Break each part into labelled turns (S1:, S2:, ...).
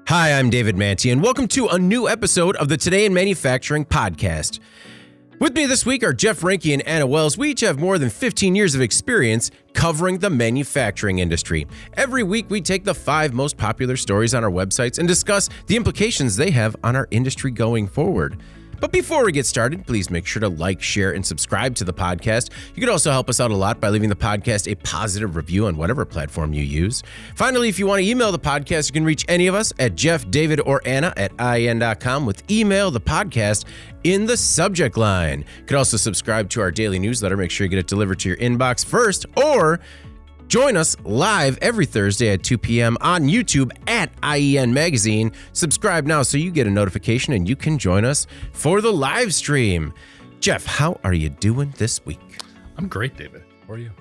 S1: Hi, I'm David Manti, and welcome to a new episode of the Today in Manufacturing podcast. With me this week are Jeff Reinke and Anna Wells. We each have more than 15 years of experience covering the manufacturing industry. Every week, we take the 5 most popular stories on our websites and discuss the implications they have on our industry going forward. But before we get started, please make sure to like, share, and subscribe to the podcast. You can also help us out a lot by leaving the podcast a positive review on whatever platform you use. Finally, if you want to email the podcast, you can reach any of us at Jeff, David, or Anna at IEN.com with email the podcast in the subject line. You can also subscribe to our daily newsletter. Make sure you get it delivered to your inbox first, or join us live every Thursday at 2 p.m. on YouTube at IEN Magazine. Subscribe now so you get a notification and you can join us for the live stream. Jeff, how are you doing this week?
S2: I'm great, David. How are you?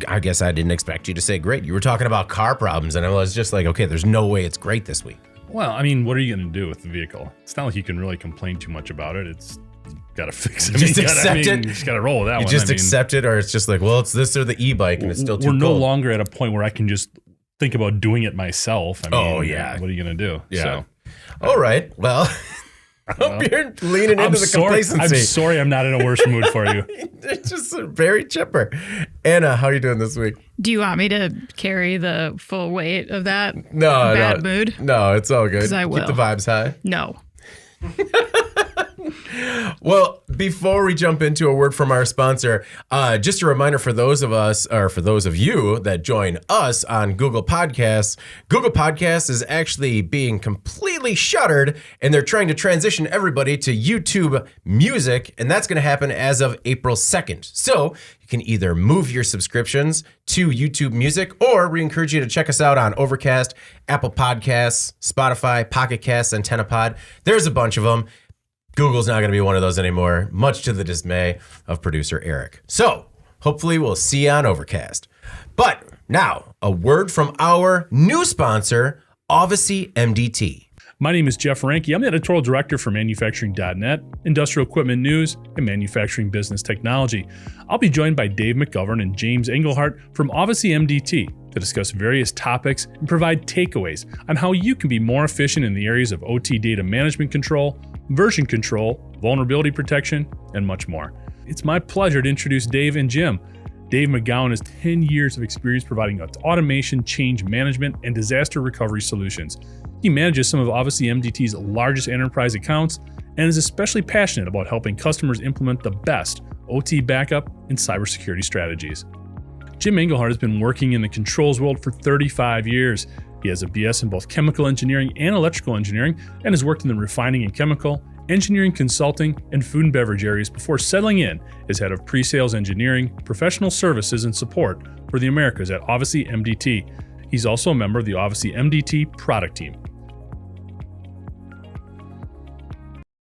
S1: I guess I didn't expect you to say great. You were talking about car problems, and I was just like, okay, there's no way it's great this week.
S2: Well, I mean, what are you going to do with the vehicle? It's not like you can really complain too much about it. It's got to fix it.
S1: Just accept it.
S2: You just got to roll with that one.
S1: You just accept it, or it's just like, well, it's this or the e-bike, and it's still too cold.
S2: We're no longer at a point where I can just think about doing it myself. I mean, what are you going to do?
S1: Yeah.
S2: So,
S1: all right. Well, I hope you're leaning into the complacency.
S2: I'm sorry I'm not in a worse mood for you.
S1: It's just very chipper. Anna, how are you doing this week?
S3: Do you want me to carry the full weight of that
S1: bad
S3: mood?
S1: No, it's all good.
S3: 'Cause I will.
S1: Keep the vibes high.
S3: No.
S1: Well, before we jump into a word from our sponsor, just a reminder for those of us, or for those of you that join us on Google Podcasts, Google Podcasts is actually being completely shuttered, and they're trying to transition everybody to YouTube Music, and that's going to happen as of April 2nd. So you can either move your subscriptions to YouTube Music, or we encourage you to check us out on Overcast, Apple Podcasts, Spotify, Pocket Casts, Antenna Pod. There's a bunch of them. Google's not going to be one of those anymore, much to the dismay of producer Eric. So, hopefully we'll see you on Overcast. But now, a word from our new sponsor, Odyssey MDT.
S2: My name is Jeff Reinke. I'm the editorial director for Manufacturing.net, Industrial Equipment News, and Manufacturing Business Technology. I'll be joined by Dave McGovern and James Engelhardt from Odyssey MDT to discuss various topics and provide takeaways on how you can be more efficient in the areas of OT data management control, version control, vulnerability protection, and much more. It's my pleasure to introduce Dave and Jim. Dave McGowan has 10 years of experience providing automation, change management, and disaster recovery solutions. He manages some of Odyssey MDT's largest enterprise accounts and is especially passionate about helping customers implement the best OT backup and cybersecurity strategies. Jim Engelhardt has been working in the controls world for 35 years. He has a BS in both chemical engineering and electrical engineering and has worked in the refining and chemical, engineering consulting, and food and beverage areas before settling in as head of pre-sales engineering, professional services, and support for the Americas at Odyssey MDT. He's also a member of the Odyssey MDT product team.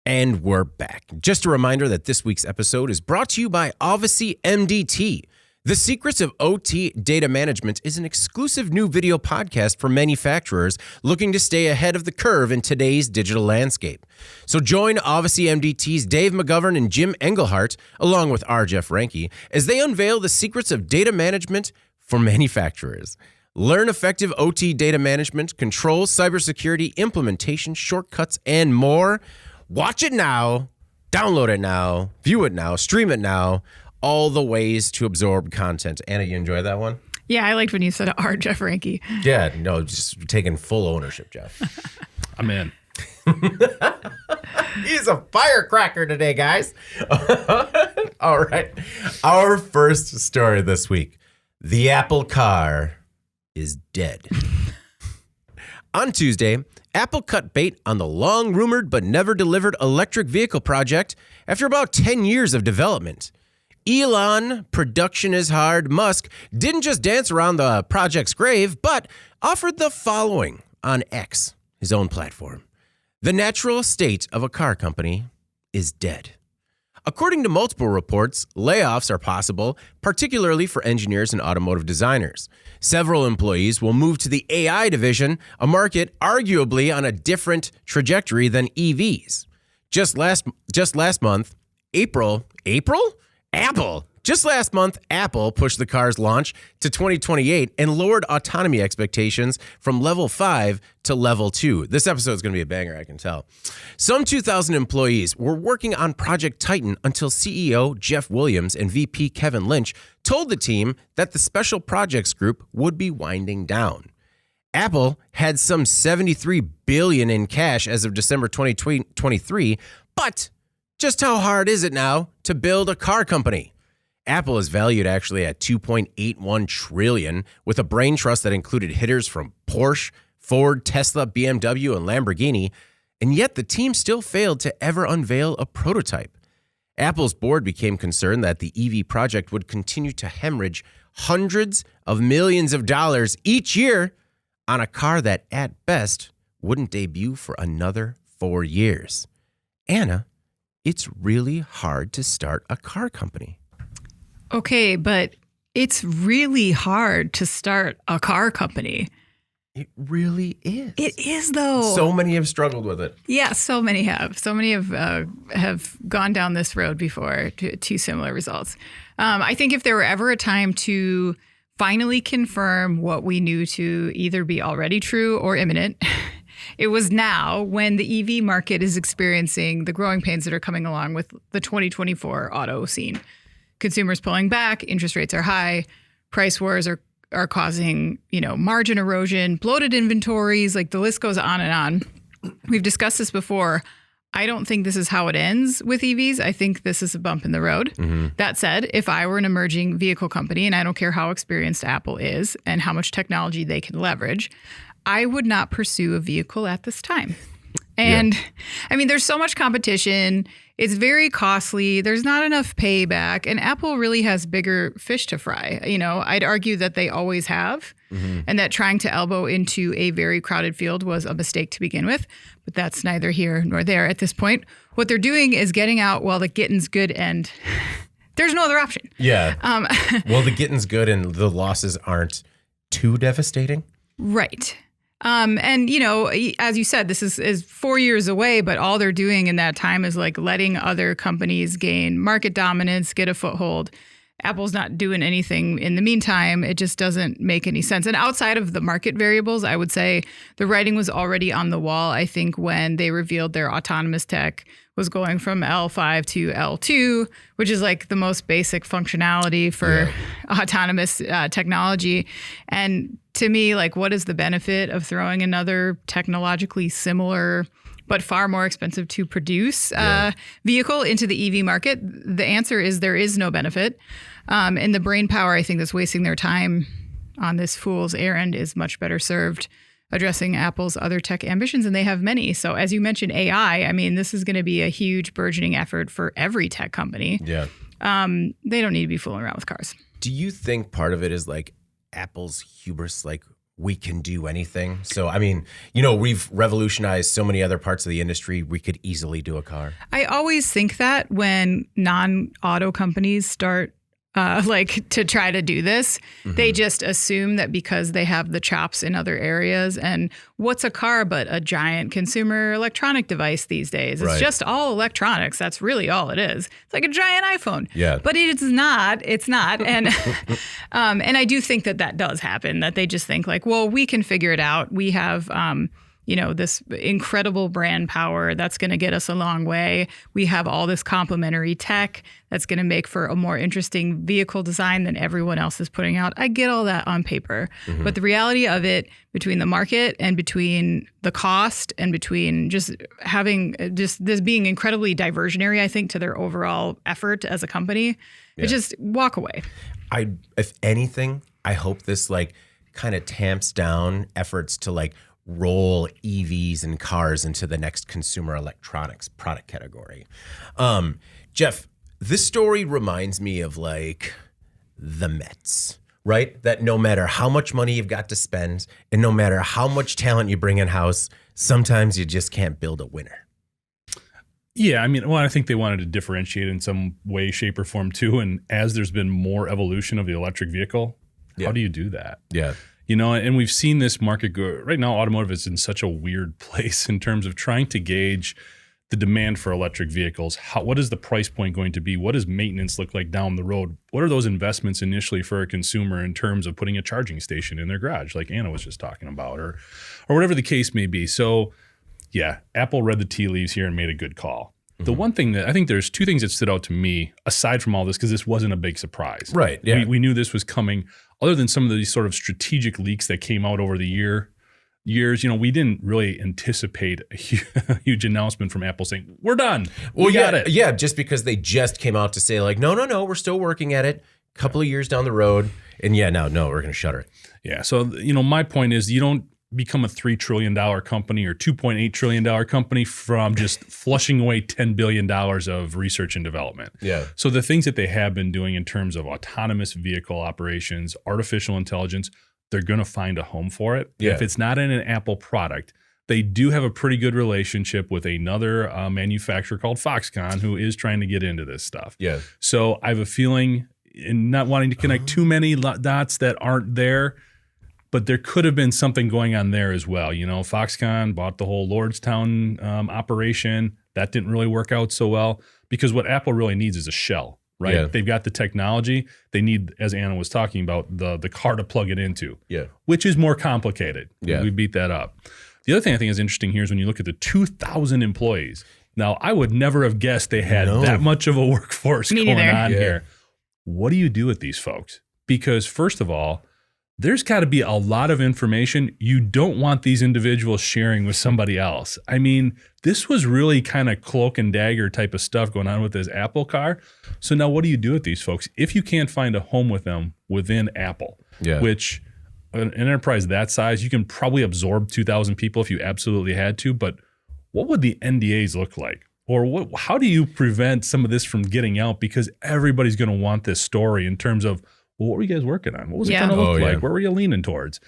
S1: And we're back. Just a reminder that this week's episode is brought to you by Odyssey MDT. The Secrets of OT Data Management is an exclusive new video podcast for manufacturers looking to stay ahead of the curve in today's digital landscape. So join Odyssey MDT's Dave McGovern and Jim Engelhardt, along with our Jeff Reinke, as they unveil the secrets of data management for manufacturers. Learn effective OT data management, controls, cybersecurity, implementation, shortcuts, and more. Watch it now, download it now, view it now, stream it now. All the ways to absorb content. Anna, you enjoy that one?
S3: Yeah, I liked when you said our Jeff Reinke.
S1: Yeah, no, just taking full ownership, Jeff.
S2: I'm in.
S1: He's a firecracker today, guys. All right. Our first story this week. The Apple car is dead. On Tuesday, Apple cut bait on the long-rumored but never delivered electric vehicle project after about 10 years of development. Elon, production is hard, Musk didn't just dance around the project's grave, but offered the following on X, his own platform. The natural state of a car company is dead. According to multiple reports, layoffs are possible, particularly for engineers and automotive designers. Several employees will move to the AI division, a market arguably on a different trajectory than EVs. Just last month, Apple Just last month, Apple pushed the car's launch to 2028 and lowered autonomy expectations from level 5 to level 2. This episode is going to be a banger, I can tell. Some 2,000 employees were working on Project Titan until CEO Jeff Williams and VP Kevin Lynch told the team that the Special Projects Group would be winding down. Apple had some $73 billion in cash as of December 2023, but just how hard is it now to build a car company? Apple is valued actually at $2.81 trillion, with a brain trust that included hitters from Porsche, Ford, Tesla, BMW, and Lamborghini, and yet the team still failed to ever unveil a prototype. Apple's board became concerned that the EV project would continue to hemorrhage hundreds of millions of dollars each year on a car that, at best, wouldn't debut for another 4 years. Anna, it's really hard to start a car company.
S3: Okay, but it's really hard to start a car company.
S1: It really is.
S3: It is, though.
S1: So many have struggled with it.
S3: Yeah, so many have. So many have gone down this road before to similar results. I think if there were ever a time to finally confirm what we knew to either be already true or imminent, it was now, when the EV market is experiencing the growing pains that are coming along with the 2024 auto scene. Consumers pulling back, interest rates are high, price wars are causing, margin erosion, bloated inventories, like the list goes on and on. We've discussed this before. I don't think this is how it ends with EVs. I think this is a bump in the road. Mm-hmm. That said, if I were an emerging vehicle company, and I don't care how experienced Apple is and how much technology they can leverage, I would not pursue a vehicle at this time. And I mean, there's so much competition. It's very costly. There's not enough payback. And Apple really has bigger fish to fry. I'd argue that they always have, and that trying to elbow into a very crowded field was a mistake to begin with. But that's neither here nor there at this point. What they're doing is getting out while the getting's good, and there's no other option.
S1: Yeah. Well, the getting's good and the losses aren't too devastating.
S3: Right. And, as you said, this is 4 years away, but all they're doing in that time is like letting other companies gain market dominance, get a foothold. Apple's not doing anything in the meantime. It just doesn't make any sense. And outside of the market variables, I would say the writing was already on the wall. I think when they revealed their autonomous tech was going from L5 to L2, which is like the most basic functionality for autonomous technology. And to me, like, what is the benefit of throwing another technologically similar but far more expensive to produce vehicle into the EV market? The answer is there is no benefit. And the brain power, I think, that's wasting their time on this fool's errand is much better served addressing Apple's other tech ambitions, and they have many. So as you mentioned, AI, I mean, this is going to be a huge burgeoning effort for every tech company.
S1: Yeah.
S3: They don't need to be fooling around with cars.
S1: Do you think part of it is like Apple's hubris, like we can do anything? So, I mean, we've revolutionized so many other parts of the industry. We could easily do a car. I
S3: always think that when non-auto companies start to try to do this, they just assume that because they have the chops in other areas. And what's a car but a giant consumer electronic device these days? It's just all electronics. That's really all it is. It's like a giant iPhone.
S1: Yeah.
S3: But it's not. It's not. And and I do think that does happen, that they just think like, well, we can figure it out. We have this incredible brand power that's going to get us a long way. We have all this complementary tech that's going to make for a more interesting vehicle design than everyone else is putting out. I get all that on paper. But the reality of it, between the market and between the cost and between just having this being incredibly diversionary, I think, to their overall effort as a company, it just walk away.
S1: If anything, I hope this kind of tamps down efforts to roll EVs and cars into the next consumer electronics product category. Jeff, this story reminds me of the Mets, right? That no matter how much money you've got to spend and no matter how much talent you bring in-house, sometimes you just can't build a winner.
S2: Yeah, I mean, I think they wanted to differentiate in some way, shape, or form too. And as there's been more evolution of the electric vehicle, how do you do that?
S1: Yeah.
S2: And we've seen this market go right now. Automotive is in such a weird place in terms of trying to gauge the demand for electric vehicles. What is the price point going to be? What does maintenance look like down the road? What are those investments initially for a consumer in terms of putting a charging station in their garage, like Anna was just talking about, or whatever the case may be? So, yeah, Apple read the tea leaves here and made a good call. The one thing that I think there's two things that stood out to me aside from all this, because this wasn't a big surprise.
S1: Right. Yeah.
S2: We knew this was coming. Other than some of these sort of strategic leaks that came out over the years, we didn't really anticipate a huge announcement from Apple saying, we're done. We got it.
S1: Yeah, just because they just came out to say like, no, we're still working at it. A couple of years down the road. And no, we're going to shutter it.
S2: Yeah. So, my point is you don't become a $3 trillion company or $2.8 trillion company from just flushing away $10 billion of research and development.
S1: Yeah.
S2: So the things that they have been doing in terms of autonomous vehicle operations, artificial intelligence, they're going to find a home for it.
S1: Yeah.
S2: If it's not in an Apple product, they do have a pretty good relationship with another manufacturer called Foxconn who is trying to get into this stuff.
S1: Yeah.
S2: So I have a feeling, in not wanting to connect too many dots that aren't there, but there could have been something going on there as well. Foxconn bought the whole Lordstown operation. That didn't really work out so well, because what Apple really needs is a shell. Right.
S1: Yeah.
S2: They've got the technology. They need, as Anna was talking about, the car to plug it into.
S1: Yeah.
S2: Which is more complicated.
S1: Yeah.
S2: We beat that up. The other thing I think is interesting here is when you look at the 2,000 employees. Now, I would never have guessed they had that much of a workforce going on here. What do you do with these folks? Because first of all, there's got to be a lot of information you don't want these individuals sharing with somebody else. I mean, this was really kind of cloak and dagger type of stuff going on with this Apple car. So now what do you do with these folks if you can't find a home with them within Apple?
S1: Yeah.
S2: Which an enterprise that size, you can probably absorb 2,000 people if you absolutely had to. But what would the NDAs look like? Or how do you prevent some of this from getting out? Because everybody's going to want this story in terms of, well, what were you guys working on? What was it going to look like? Where were you leaning towards?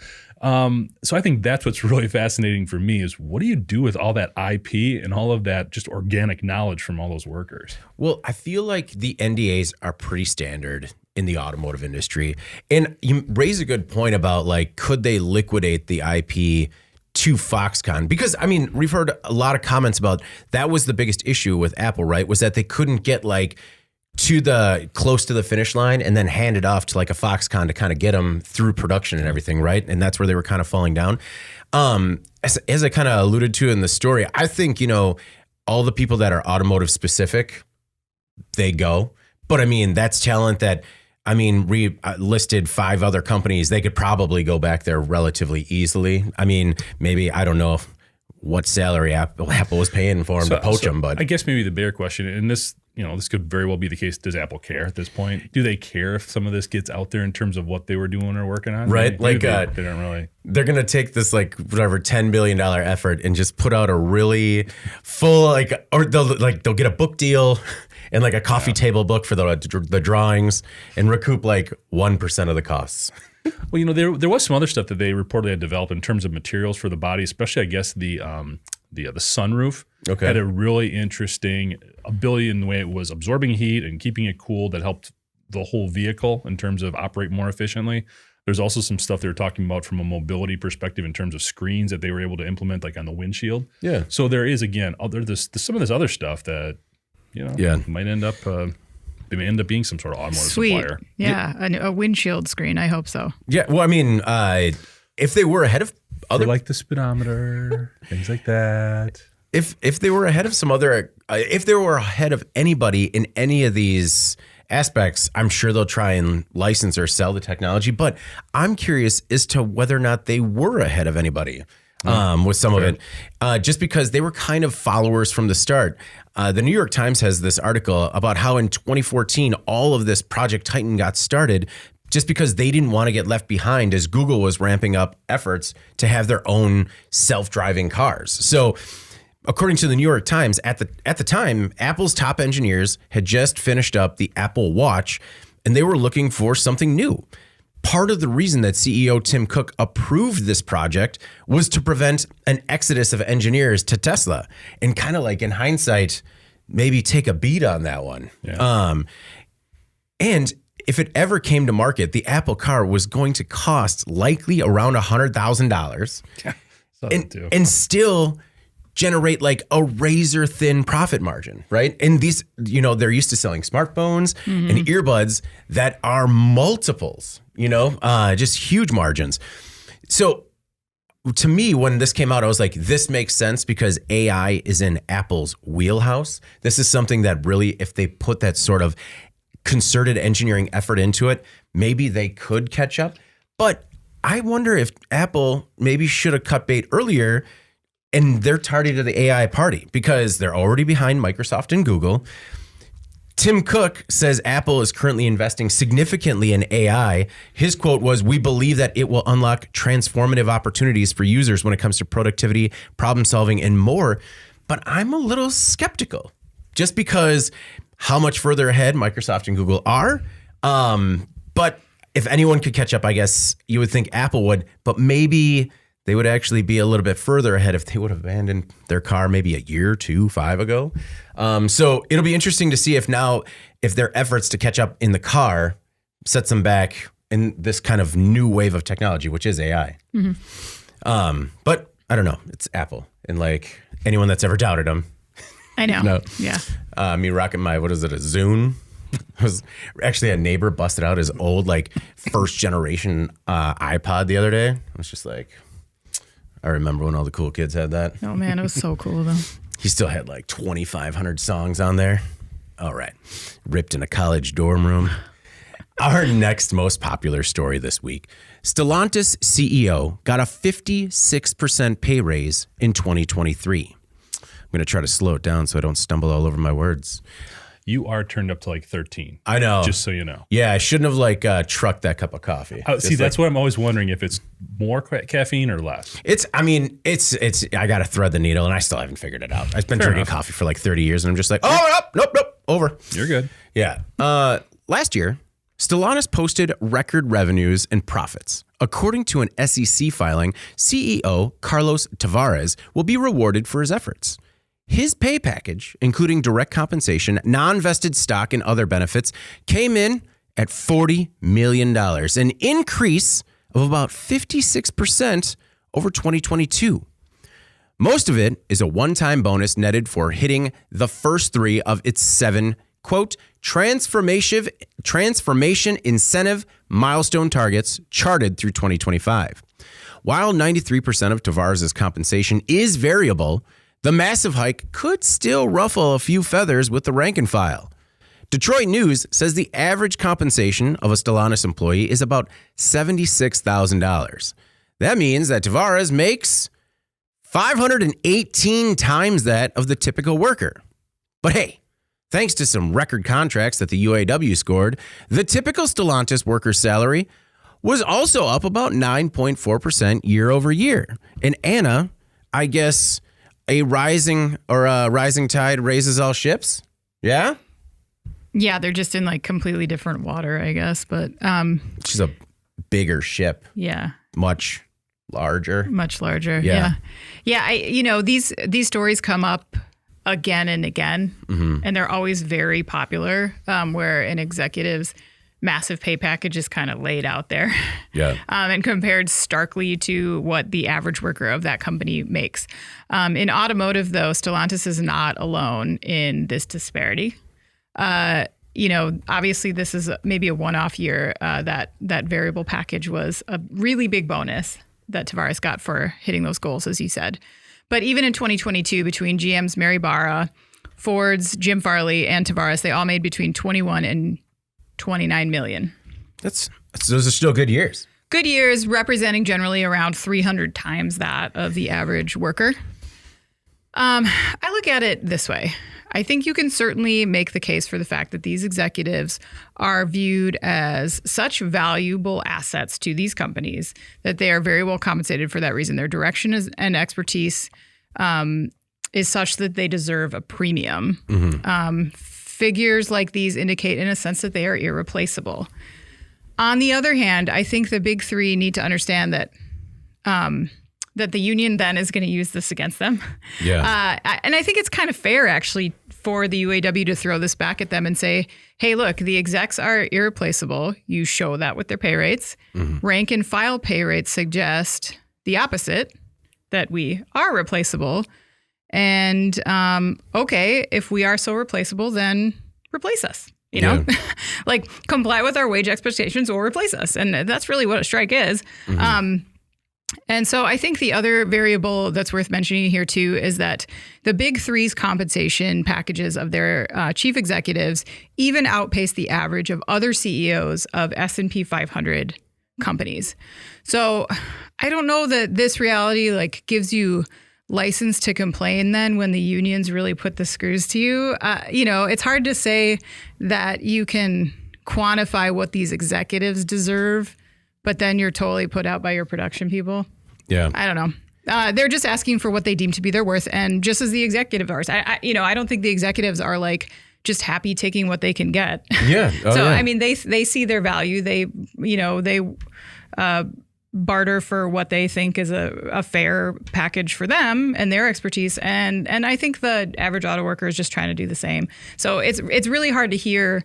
S2: So I think that's what's really fascinating for me is what do you do with all that IP and all of that just organic knowledge from all those workers?
S1: Well, I feel like the NDAs are pretty standard in the automotive industry. And you raise a good point about like, could they liquidate the IP to Foxconn? Because I mean, we've heard a lot of comments about that was the biggest issue with Apple, right? Was that they couldn't get like close to the finish line and then hand it off to like a Foxconn to kind of get them through production and everything, right? And that's where they were kind of falling down. As I kind of alluded to in the story, I think, all the people that are automotive specific, they go. But I mean, that's talent that, we listed 5 other companies. They could probably go back there relatively easily. I mean, maybe, I don't know what salary Apple was paying for them to poach them, but
S2: I guess maybe the bigger question, and this could very well be the case. Does Apple care at this point? Do they care if some of this gets out there in terms of what they were doing or working on?
S1: Right.
S2: They don't really.
S1: They're going to take this $10 billion effort and just put out a really full, or they'll get a book deal and a coffee table book for the drawings and recoup 1% of the costs.
S2: Well, there was some other stuff that they reportedly had developed in terms of materials for the body, especially I guess the sunroof had a really interesting ability in the way it was absorbing heat and keeping it cool that helped the whole vehicle in terms of operate more efficiently. There's also some stuff they were talking about from a mobility perspective in terms of screens that they were able to implement on the windshield. Yeah. So there is, again, some of this other stuff that, might end up... They may end up being some sort of automotive supplier.
S3: Yeah, a windshield screen. I hope so.
S1: Yeah, well, if they were ahead of other...
S2: Like the speedometer, things like that.
S1: If they were ahead of some other... if they were ahead of anybody in any of these aspects, I'm sure they'll try and license or sell the technology. But I'm curious as to whether or not they were ahead of anybody. With some of it, just because they were kind of followers from the start. The New York Times has this article about how in 2014, all of this Project Titan got started just because they didn't want to get left behind as Google was ramping up efforts to have their own self-driving cars. So according to the New York Times, at the time, Apple's top engineers had just finished up the Apple Watch and they were looking for something new. Part of the reason that CEO Tim Cook approved this project was to prevent an exodus of engineers to Tesla and kind of in hindsight, maybe take a beat on that one. Yeah. And if it ever came to market, the Apple car was going to cost likely around $100,000 and still generate like a razor thin profit margin, right? And these, they're used to selling smartphones and earbuds that are multiples, just huge margins. So to me, when this came out, I was like, this makes sense because AI is in Apple's wheelhouse. This is something that really, if they put that sort of concerted engineering effort into it, maybe they could catch up. But I wonder if Apple maybe should have cut bait earlier, and they're tardy to the AI party because they're already behind Microsoft and Google. Tim Cook says Apple is currently investing significantly in AI. His quote was, "We believe that it will unlock transformative opportunities for users when it comes to productivity, problem solving, and more." But I'm a little skeptical just because how much further ahead Microsoft and Google are. But if anyone could catch up, I guess you would think Apple would, but maybe they would actually be a little bit further ahead if they would have abandoned their car maybe a year, 2, 5 ago. So it'll be interesting to see if their efforts to catch up in the car sets them back in this kind of new wave of technology, which is AI. But I don't know. It's Apple. And like anyone that's ever doubted them.
S3: I know.
S1: No.
S3: Yeah.
S1: Me rocking my, a Zune? I was actually, a neighbor busted out his old like first generation iPod the other day. I was just like, I remember when all the cool kids had that.
S3: Oh man, it was so cool though.
S1: He still had like 2,500 songs on there. All right. Ripped in a college dorm room. Our next most popular story this week. Stellantis CEO got a 56% pay raise in 2023. I'm going to try to slow it down so I don't stumble all over my words.
S2: You are turned up to like 13.
S1: I know.
S2: Just so you know.
S1: Yeah, I shouldn't have trucked that cup of coffee.
S2: See, that's what I'm always wondering, if it's more caffeine or less.
S1: It's I got to thread the needle and I still haven't figured it out. I've been drinking coffee for like 30 years and I'm just like, nope, over.
S2: You're good.
S1: Yeah. Last year, Stellantis posted record revenues and profits. According to an SEC filing, CEO Carlos Tavares will be rewarded for his efforts. His pay package, including direct compensation, non-vested stock, and other benefits, came in at $40 million, an increase of about 56% over 2022. Most of it is a one-time bonus netted for hitting the first 3 of its 7, quote, transformation incentive milestone targets charted through 2025. While 93% of Tavares' compensation is variable, the massive hike could still ruffle a few feathers with the rank and file. Detroit News says the average compensation of a Stellantis employee is about $76,000. That means that Tavares makes 518 times that of the typical worker. But hey, thanks to some record contracts that the UAW scored, the typical Stellantis worker's salary was also up about 9.4% year over year. And Anna, I guess a rising tide raises all ships? Yeah?
S3: Yeah, they're just in like completely different water, I guess. But
S1: she's a bigger ship.
S3: Yeah.
S1: Much larger.
S3: Much larger. Yeah. These stories come up again and again, and they're always very popular, where an executive's massive pay package is kind of laid out there.
S1: Yeah.
S3: And compared starkly to what the average worker of that company makes. In automotive, though, Stellantis is not alone in this disparity. Obviously this is maybe a one-off year. That variable package was a really big bonus that Tavares got for hitting those goals, as you said. But even in 2022, between GM's Mary Barra, Ford's Jim Farley, and Tavares, they all made between 21 and 29 million.
S1: Those are still good years.
S3: Good years, representing generally around 300 times that of the average worker. I look at it this way. I think you can certainly make the case for the fact that these executives are viewed as such valuable assets to these companies that they are very well compensated for that reason. Their direction and expertise is such that they deserve a premium. Figures like these indicate, in a sense, that they are irreplaceable. On the other hand, I think the big three need to understand that that the union then is going to use this against them.
S1: Yeah.
S3: And I think it's kind of fair, actually, for the UAW to throw this back at them and say, hey, look, the execs are irreplaceable. You show that with their pay rates. Rank and file pay rates suggest the opposite, that we are replaceable. And okay, if we are so replaceable, then replace us. You know, like comply with our wage expectations or replace us. And that's really what a strike is. And so I think the other variable that's worth mentioning here too is that the big three's compensation packages of their chief executives even outpace the average of other CEOs of S&P 500 companies. So I don't know that this reality like gives you license to complain then when the unions really put the screws to you. You know, it's hard to say that you can quantify what these executives deserve, but then you're totally put out by your production people. Yeah. I don't know. They're just asking for what they deem to be their worth. And just as the executives are, I don't think the executives are like just happy taking what they can get.
S1: Yeah.
S3: I mean, they see their value. They barter for what they think is a fair package for them and their expertise. And I think the average auto worker is just trying to do the same. So it's really hard to hear,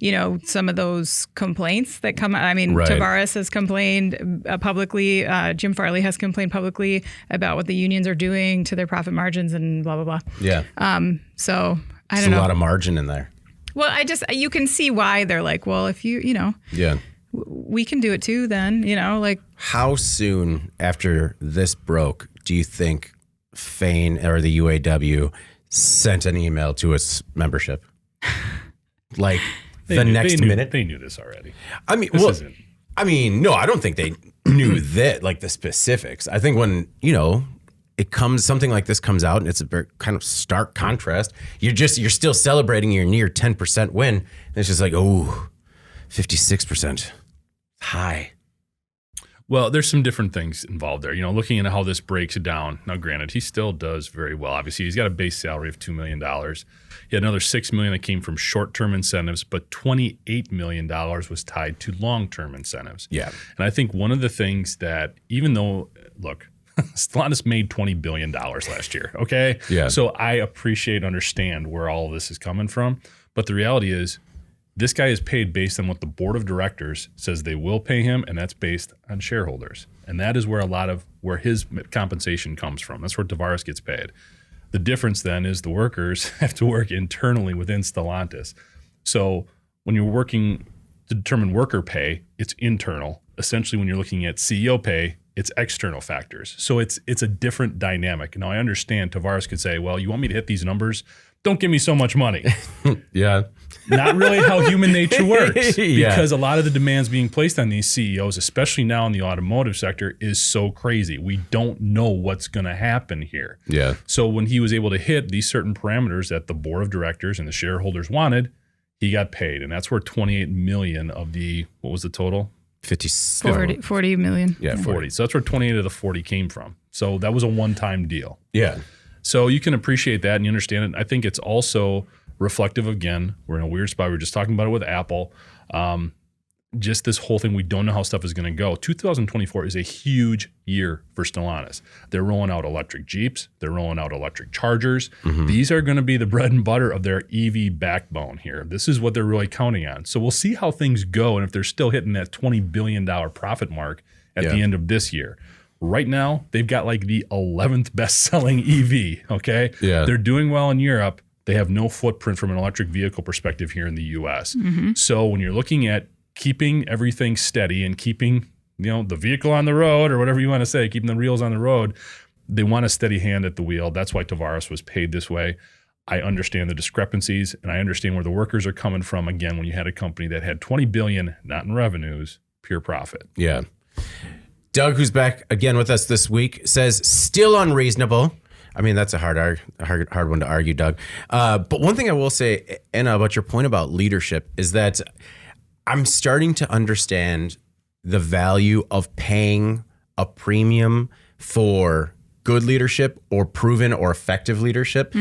S3: you know, some of those complaints that come. I mean, Tavares has complained publicly. Jim Farley has complained publicly about what the unions are doing to their profit margins and blah, blah, blah.
S1: Yeah.
S3: So I don't know.
S1: There's a lot of margin in there.
S3: Well, you can see why they're like, well, if
S1: yeah.
S3: We can do it too then, like.
S1: How soon after this broke do you think Fain or the UAW sent an email to its membership? Like next minute?
S2: They knew this already.
S1: I mean, no, I don't think they knew that, like the specifics. I think when, something like this comes out and it's a very kind of stark contrast, you're still celebrating your near 10% win. And it's just like, 56%. High.
S2: Well, there's some different things involved there. Looking at how this breaks down. Now, granted, he still does very well. Obviously, he's got a base salary of $2 million. He had another $6 million that came from short-term incentives, but $28 million was tied to long-term incentives.
S1: Yeah.
S2: And I think one of the things that, even though, look, Stellantis made $20 billion last year, okay?
S1: Yeah.
S2: So I understand where all of this is coming from. But the reality is, this guy is paid based on what the board of directors says they will pay him, and that's based on shareholders. And that is where his compensation comes from. That's where Tavares gets paid. The difference then is the workers have to work internally within Stellantis. So when you're working to determine worker pay, it's internal. Essentially, when you're looking at CEO pay, it's external factors. So it's a different dynamic. Now, I understand Tavares could say, well, you want me to hit these numbers? Don't give me so much money.
S1: Yeah.
S2: Not really how human nature works, because a lot of the demands being placed on these CEOs, especially now in the automotive sector, is so crazy. We don't know what's going to happen here.
S1: Yeah.
S2: So when he was able to hit these certain parameters that the board of directors and the shareholders wanted, he got paid. And that's where 28 million of the, what was the total?
S3: 40 million.
S2: Yeah, 40. So that's where 28 of the 40 came from. So that was a one-time deal.
S1: Yeah.
S2: So you can appreciate that and you understand it. I think it's also reflective, again, we're in a weird spot. We were just talking about it with Apple. Just this whole thing, we don't know how stuff is going to go. 2024 is a huge year for Stellantis. They're rolling out electric Jeeps. They're rolling out electric Chargers. Mm-hmm. These are going to be the bread and butter of their EV backbone here. This is what they're really counting on. So we'll see how things go and if they're still hitting that $20 billion profit mark at the end of this year. Right now, they've got like the 11th best-selling EV, okay?
S1: Yeah.
S2: They're doing well in Europe. They have no footprint from an electric vehicle perspective here in the U.S. Mm-hmm. So when you're looking at keeping everything steady and keeping, the vehicle on the road or whatever you want to say, keeping the wheels on the road, they want a steady hand at the wheel. That's why Tavares was paid this way. I understand the discrepancies and I understand where the workers are coming from. Again, when you had a company that had $20 billion, not in revenues, pure profit.
S1: Yeah. Doug, who's back again with us this week, says still unreasonable. I mean, that's a hard one to argue, Doug. But one thing I will say, Anna, about your point about leadership is that I'm starting to understand the value of paying a premium for good leadership or proven or effective leadership,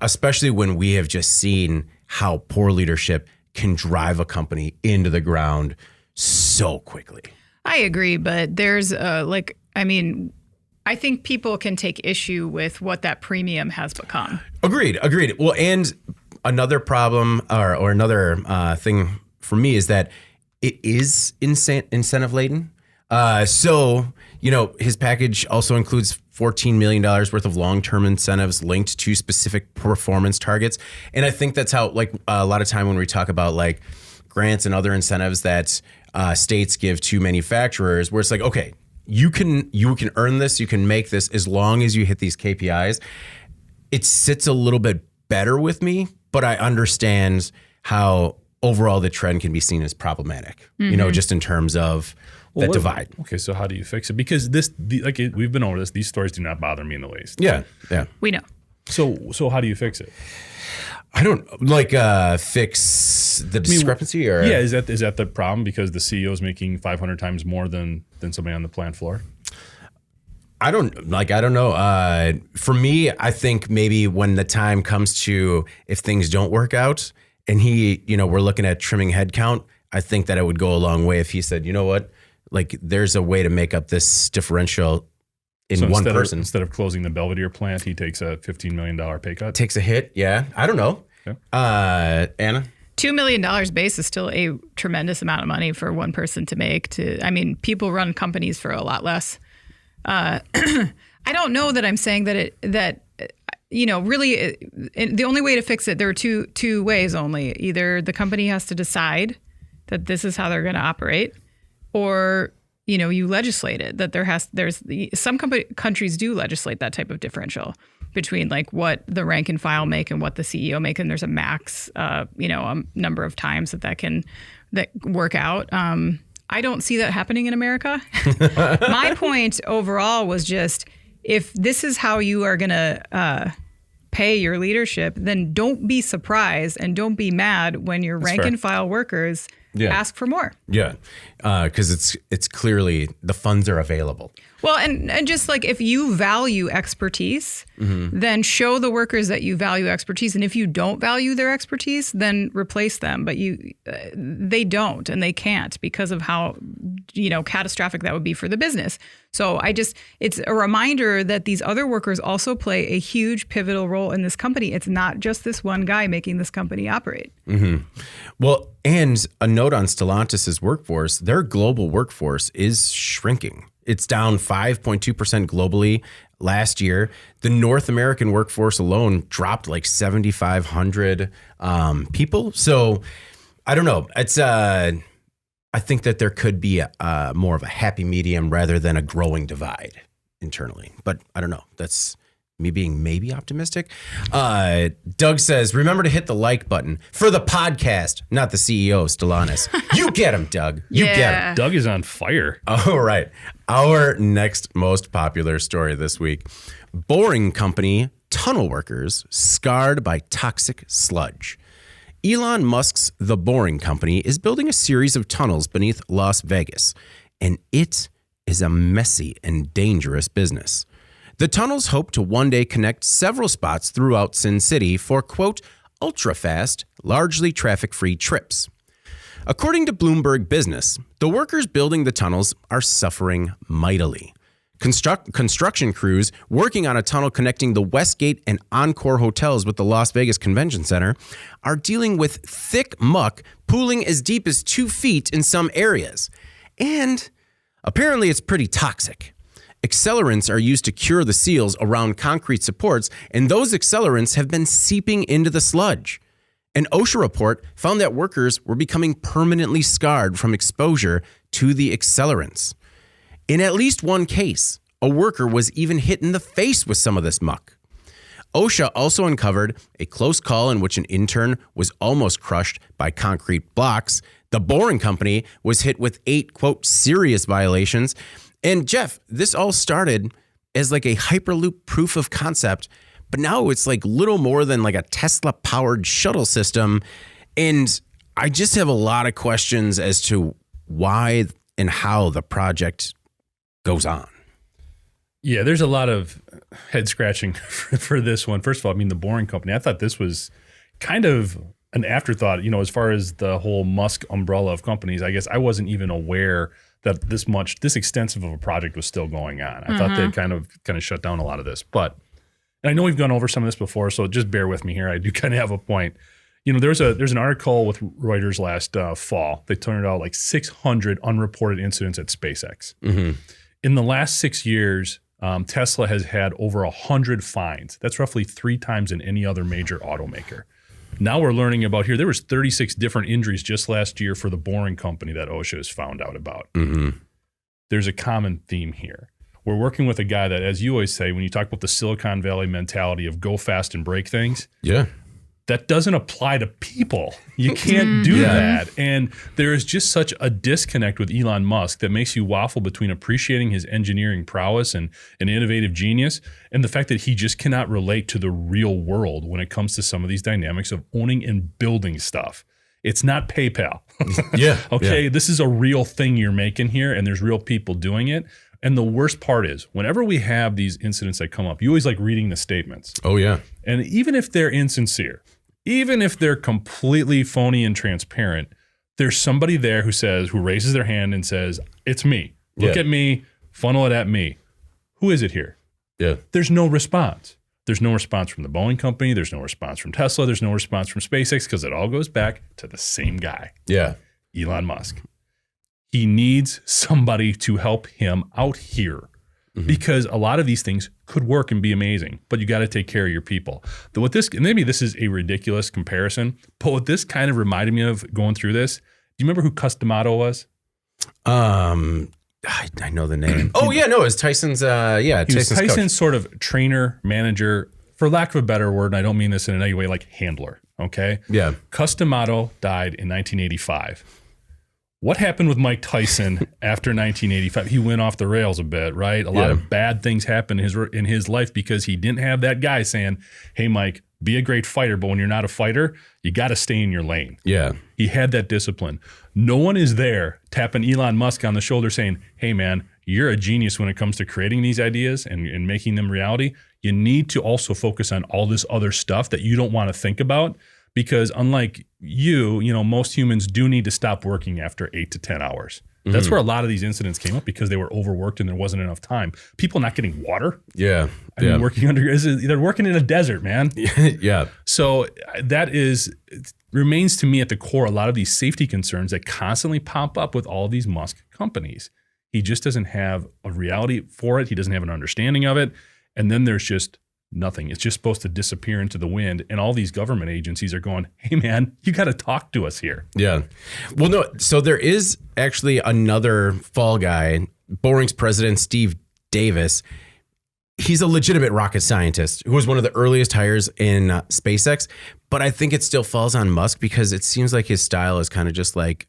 S1: especially when we have just seen how poor leadership can drive a company into the ground so quickly.
S3: I agree, but there's I think people can take issue with what that premium has become.
S1: Agreed. Well, and another problem or another thing for me is that it is incentive laden. So, his package also includes $14 million worth of long-term incentives linked to specific performance targets. And I think that's how, like, a lot of time when we talk about like grants and other incentives that states give to manufacturers, where it's like, okay, you can earn this, you can make this as long as you hit these KPIs. It sits a little bit better with me, but I understand how overall the trend can be seen as problematic, just in terms of that divide.
S2: Okay, so how do you fix it? Because we've been over this. These stories do not bother me in the least.
S1: Yeah.
S3: We know.
S2: So how do you fix it?
S1: I don't fix the discrepancy, or
S2: is that the problem? Because the CEO is making 500 times more than somebody on the plant floor.
S1: I don't know. For me, I think maybe when the time comes to, if things don't work out, and we're looking at trimming headcount, I think that it would go a long way if he said, you know what, like there's a way to make up this differential in one person.
S2: Instead of closing the Belvedere plant, he takes a $15 million pay cut.
S1: Takes a hit. Yeah. I don't know.
S2: Okay.
S1: Anna?
S3: $2 million base is still a tremendous amount of money for one person to make. People run companies for a lot less. I don't know that I'm saying that really the only way to fix it, there are two ways only. Either the company has to decide that this is how they're going to operate, or you legislate it. That there's some countries do legislate that type of differential between like what the rank and file make and what the CEO make, and there's a max a number of times that work out. I don't see that happening in America. My point overall was just, if this is how you are going to pay your leadership, then don't be surprised and don't be mad when your rank and file workers ask for more.
S1: Yeah, because it's clearly the funds are available.
S3: Well, and just like, if you value expertise, then show the workers that you value expertise. And if you don't value their expertise, then replace them. But they don't, and they can't, because of how catastrophic that would be for the business. So it's a reminder that these other workers also play a huge pivotal role in this company. It's not just this one guy making this company operate.
S1: Mm-hmm. Well, and a note on Stellantis' workforce: their global workforce is shrinking. It's down 5.2% globally last year. The North American workforce alone dropped like 7,500 people. So I don't know. It's I think that there could be more of a happy medium rather than a growing divide internally. But I don't know. That's me being maybe optimistic. Doug says, remember to hit the like button for the podcast, not the CEO of Stellantis. You get him, Doug. You get him.
S2: Doug is on fire.
S1: All right. Our next most popular story this week: Boring company tunnel workers scarred by toxic sludge. Elon Musk's The Boring Company is building a series of tunnels beneath Las Vegas, and it is a messy and dangerous business. The tunnels hope to one day connect several spots throughout Sin City for, quote, ultra-fast, largely traffic-free trips. According to Bloomberg Business, the workers building the tunnels are suffering mightily. Construction crews working on a tunnel connecting the Westgate and Encore hotels with the Las Vegas Convention Center are dealing with thick muck pooling as deep as 2 feet in some areas. And apparently it's pretty toxic. Accelerants are used to cure the seals around concrete supports, and those accelerants have been seeping into the sludge. An OSHA report found that workers were becoming permanently scarred from exposure to the accelerants. In at least one case, a worker was even hit in the face with some of this muck. OSHA also uncovered a close call in which an intern was almost crushed by concrete blocks. The Boring Company was hit with 8, quote, serious violations. And Jeff, this all started as like a Hyperloop proof of concept, but now it's like little more than like a Tesla-powered shuttle system. And I just have a lot of questions as to why and how the project goes on.
S2: Yeah, there's a lot of head scratching for this one. First of all, The Boring Company, I thought this was kind of an afterthought, as far as the whole Musk umbrella of companies. I guess I wasn't even aware that this extensive of a project was still going on. I thought they'd kind of shut down a lot of this. But, and I know we've gone over some of this before, so just bear with me here. I do kind of have a point. There's an article with Reuters last fall. They turned out like 600 unreported incidents at SpaceX.
S1: Mm-hmm.
S2: In the last 6 years, Tesla has had over 100 fines. That's roughly 3 times in any other major automaker. Now we're learning about here, there was 36 different injuries just last year for the Boring Company that OSHA has found out about.
S1: Mm-hmm.
S2: There's a common theme here. We're working with a guy that, as you always say, when you talk about the Silicon Valley mentality of go fast and break things, that doesn't apply to people. You can't do that. And there is just such a disconnect with Elon Musk that makes you waffle between appreciating his engineering prowess and innovative genius and the fact that he just cannot relate to the real world when it comes to some of these dynamics of owning and building stuff. It's not PayPal. Okay, this is a real thing you're making here, and there's real people doing it. And the worst part is, whenever we have these incidents that come up, you always like reading the statements.
S1: Oh, yeah.
S2: And even if they're insincere, even if they're completely phony and transparent, there's somebody there who raises their hand and says, it's me. Look at me, funnel it at me. Who is it here?
S1: Yeah.
S2: There's no response. There's no response from the Boeing company. There's no response from Tesla. There's no response from SpaceX because it all goes back to the same guy.
S1: Yeah.
S2: Elon Musk. He needs somebody to help him out here because a lot of these things could work and be amazing, but you got to take care of your people. Maybe this is a ridiculous comparison, but what this kind of reminded me of going through this, do you remember who Customato was?
S1: I know the name. Oh yeah, no, it was Tyson's. He was
S2: Tyson's
S1: coach.
S2: Sort of trainer, manager, for lack of a better word, and I don't mean this in any way, like handler. Okay.
S1: Yeah.
S2: Customato died in 1985. What happened with Mike Tyson after 1985? He went off the rails a bit, right? A lot of bad things happened in his life because he didn't have that guy saying, hey, Mike, be a great fighter, but when you're not a fighter, you got to stay in your lane.
S1: Yeah.
S2: He had that discipline. No one is there tapping Elon Musk on the shoulder saying, hey, man, you're a genius when it comes to creating these ideas and making them reality. You need to also focus on all this other stuff that you don't want to think about. Because unlike most humans do need to stop working after 8 to 10 hours. That's where a lot of these incidents came up because they were overworked and there wasn't enough time. People not getting water.
S1: Yeah.
S2: I mean, they're working in a desert, man.
S1: Yeah.
S2: So remains to me at the core a lot of these safety concerns that constantly pop up with all these Musk companies. He just doesn't have a reality for it. He doesn't have an understanding of it. And then there's just nothing. It's just supposed to disappear into the wind. And all these government agencies are going, hey, man, you got to talk to us here.
S1: Yeah. Well, no. So there is actually another fall guy, Boring's president, Steve Davis. He's a legitimate rocket scientist who was one of the earliest hires in SpaceX. But I think it still falls on Musk because it seems like his style is kind of just like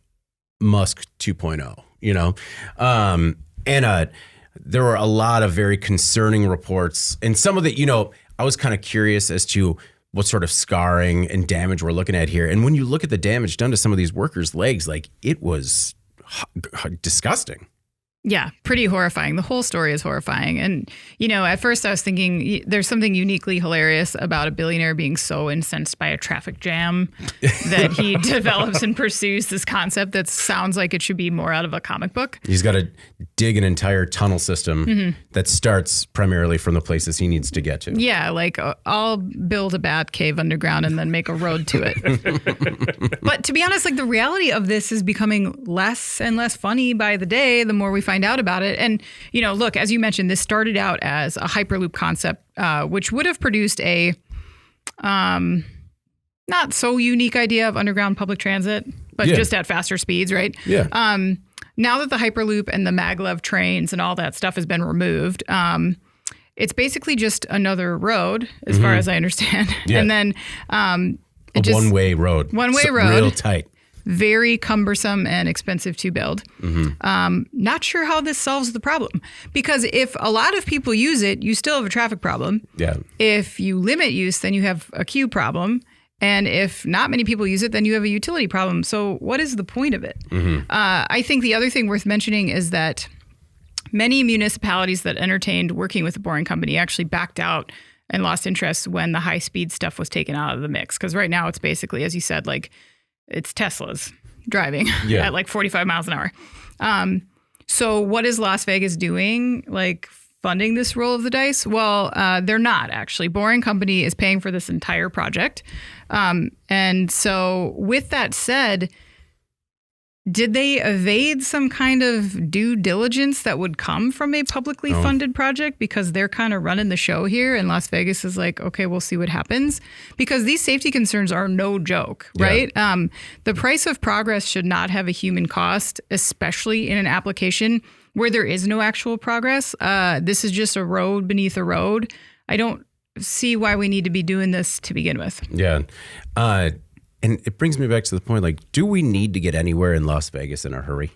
S1: Musk 2.0, there were a lot of very concerning reports, and some of it, I was kind of curious as to what sort of scarring and damage we're looking at here. And when you look at the damage done to some of these workers' legs, like it was disgusting.
S3: Yeah, pretty horrifying. The whole story is horrifying. And, at first I was thinking there's something uniquely hilarious about a billionaire being so incensed by a traffic jam that he develops and pursues this concept that sounds like it should be more out of a comic book.
S1: He's got to dig an entire tunnel system that starts primarily from the places he needs to get to.
S3: Yeah, like I'll build a bat cave underground and then make a road to it. But to be honest, like the reality of this is becoming less and less funny by the day, the more we find out about it. And, look, as you mentioned, this started out as a Hyperloop concept, which would have produced a not so unique idea of underground public transit, but just at faster speeds, right?
S1: Yeah.
S3: Now that the Hyperloop and the maglev trains and all that stuff has been removed, it's basically just another road, as far as I understand. Yeah. And then
S1: a one-way road.
S3: One-way road.
S1: Real tight.
S3: Very cumbersome and expensive to build. Not sure how this solves the problem. Because if a lot of people use it, you still have a traffic problem.
S1: Yeah.
S3: If you limit use, then you have a queue problem. And if not many people use it, then you have a utility problem. So what is the point of it? I think the other thing worth mentioning is that many municipalities that entertained working with the Boring Company actually backed out and lost interest when the high-speed stuff was taken out of the mix. Because right now it's basically, as you said, like, it's Teslas driving at like 45 miles an hour. So what is Las Vegas doing? Like funding this roll of the dice? Well, they're not actually. Boring Company is paying for this entire project. And so with that said, did they evade some kind of due diligence that would come from a publicly funded project because they're kind of running the show here and Las Vegas is like, okay, we'll see what happens? Because these safety concerns are no joke, right? Yeah. The price of progress should not have a human cost, especially in an application where there is no actual progress. This is just a road beneath a road. I don't see why we need to be doing this to begin with.
S1: Yeah. And it brings me back to the point, like, do we need to get anywhere in Las Vegas in a hurry?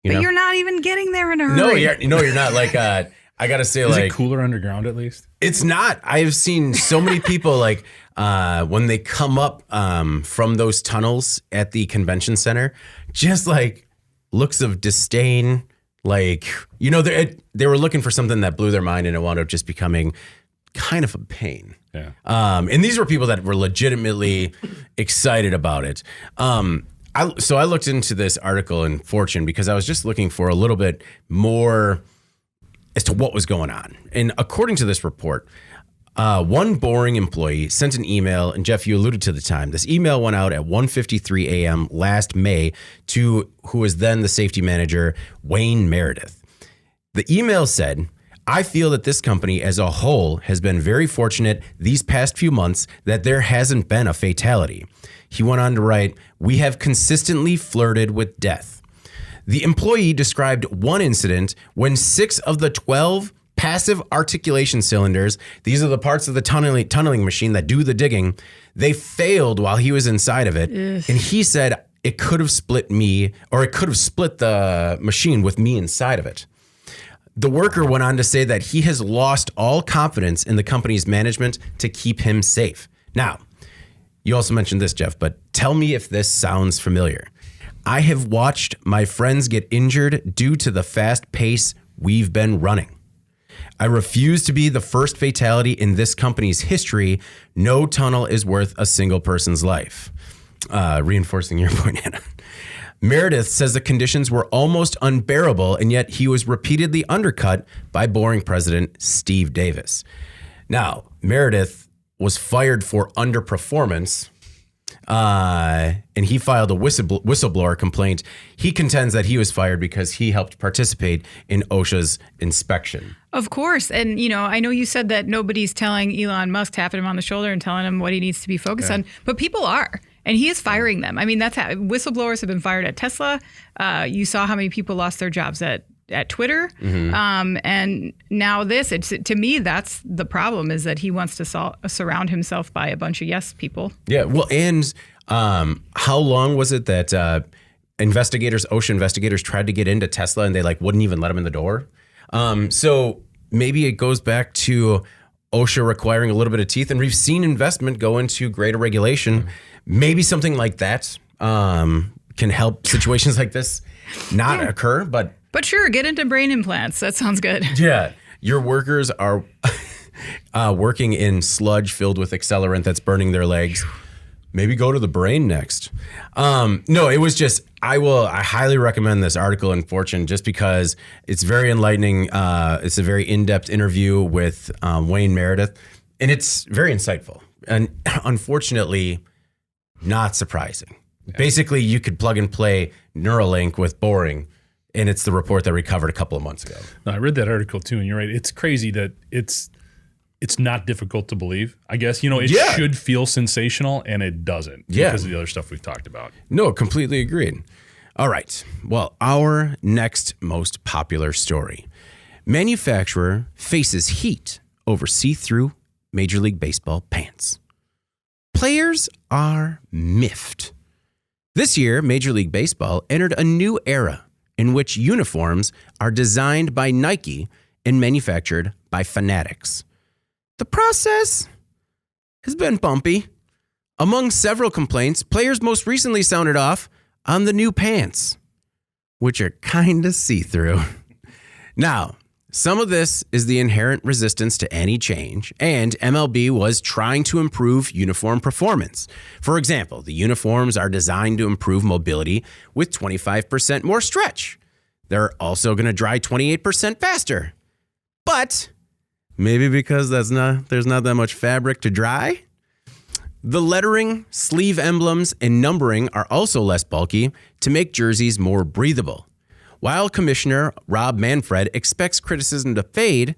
S3: But you're not even getting there in a hurry.
S1: No, you're not. Like, I got to say,
S2: is
S1: like...
S2: it cooler underground at least?
S1: It's not. I've seen so many people, like, when they come up from those tunnels at the convention center, just, like, looks of disdain. Like, they were looking for something that blew their mind, and it wound up just becoming kind of a pain.
S2: Yeah.
S1: And these were people that were legitimately excited about it. So I looked into this article in Fortune because I was just looking for a little bit more as to what was going on. And according to this report, one Boring employee sent an email, and Jeff, you alluded to the time. This email went out at 1:53 a.m. last May to who was then the safety manager, Wayne Meredith. The email said, "I feel that this company as a whole has been very fortunate these past few months that there hasn't been a fatality." He went on to write, "We have consistently flirted with death." The employee described one incident when 6 of the 12 passive articulation cylinders, these are the parts of the tunneling machine that do the digging, they failed while he was inside of it. Ugh. And he said it could have split the machine with me inside of it. The worker went on to say that he has lost all confidence in the company's management to keep him safe. Now, you also mentioned this, Jeff, but tell me if this sounds familiar. I have watched my friends get injured due to the fast pace we've been running. I refuse to be the first fatality in this company's history. No tunnel is worth a single person's life. Reinforcing your point, Anna. Meredith says the conditions were almost unbearable, and yet he was repeatedly undercut by Boring president Steve Davis. Now, Meredith was fired for underperformance, and he filed a whistleblower complaint. He contends that he was fired because he helped participate in OSHA's inspection.
S3: Of course. And, I know you said that nobody's telling Elon Musk, tapping him on the shoulder and telling him what he needs to be focused on, but people are. And he is firing them. I mean, that's how whistleblowers have been fired at Tesla. You saw how many people lost their jobs at Twitter. Mm-hmm. And now this, to me, that's the problem, is that he wants to surround himself by a bunch of yes people. Yeah.
S1: Well, and how long was it that OSHA investigators tried to get into Tesla and they wouldn't even let him in the door? So maybe it goes back to OSHA requiring a little bit of teeth, and we've seen investment go into greater regulation. Mm-hmm. Maybe something like that can help situations like this not occur. But
S3: sure, get into brain implants. That sounds good.
S1: Yeah. Your workers are working in sludge filled with accelerant that's burning their legs. Maybe go to the brain next. No, it was just, I highly recommend this article in Fortune just because it's very enlightening. It's a very in-depth interview with Wayne Meredith, and it's very insightful. And unfortunately, not surprising. Yeah. Basically, you could plug and play Neuralink with Boring, and it's the report that we covered a couple of months ago.
S2: No, I read that article too, and you're right. It's crazy that it's not difficult to believe. I guess, it should feel sensational, and it doesn't because of the other stuff we've talked about.
S1: No, completely agreed. All right. Well, our next most popular story. Manufacturer faces heat over see-through Major League Baseball pants. Players are miffed. This year, Major League Baseball entered a new era in which uniforms are designed by Nike and manufactured by Fanatics. The process has been bumpy. Among several complaints, players most recently sounded off on the new pants, which are kind of see-through. Now, some of this is the inherent resistance to any change, and MLB was trying to improve uniform performance. For example, the uniforms are designed to improve mobility with 25% more stretch. They're also going to dry 28% faster. But maybe because there's not that much fabric to dry. The lettering, sleeve emblems, and numbering are also less bulky to make jerseys more breathable. While Commissioner Rob Manfred expects criticism to fade,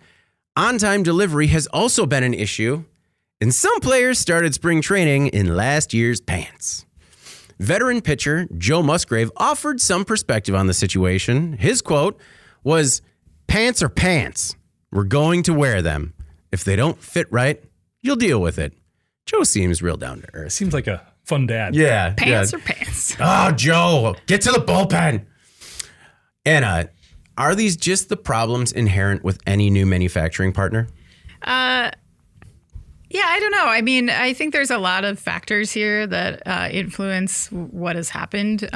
S1: on-time delivery has also been an issue, and some players started spring training in last year's pants. Veteran pitcher Joe Musgrave offered some perspective on the situation. His quote was, "Pants are pants. We're going to wear them. If they don't fit right, you'll deal with it." Joe seems real down to earth.
S2: Seems like a fun dad.
S1: Yeah.
S3: Pants or pants?
S1: Oh, Joe, get to the bullpen. Anna, are these just the problems inherent with any new manufacturing partner?
S3: Yeah, I don't know. I mean, I think there's a lot of factors here that influence what has happened.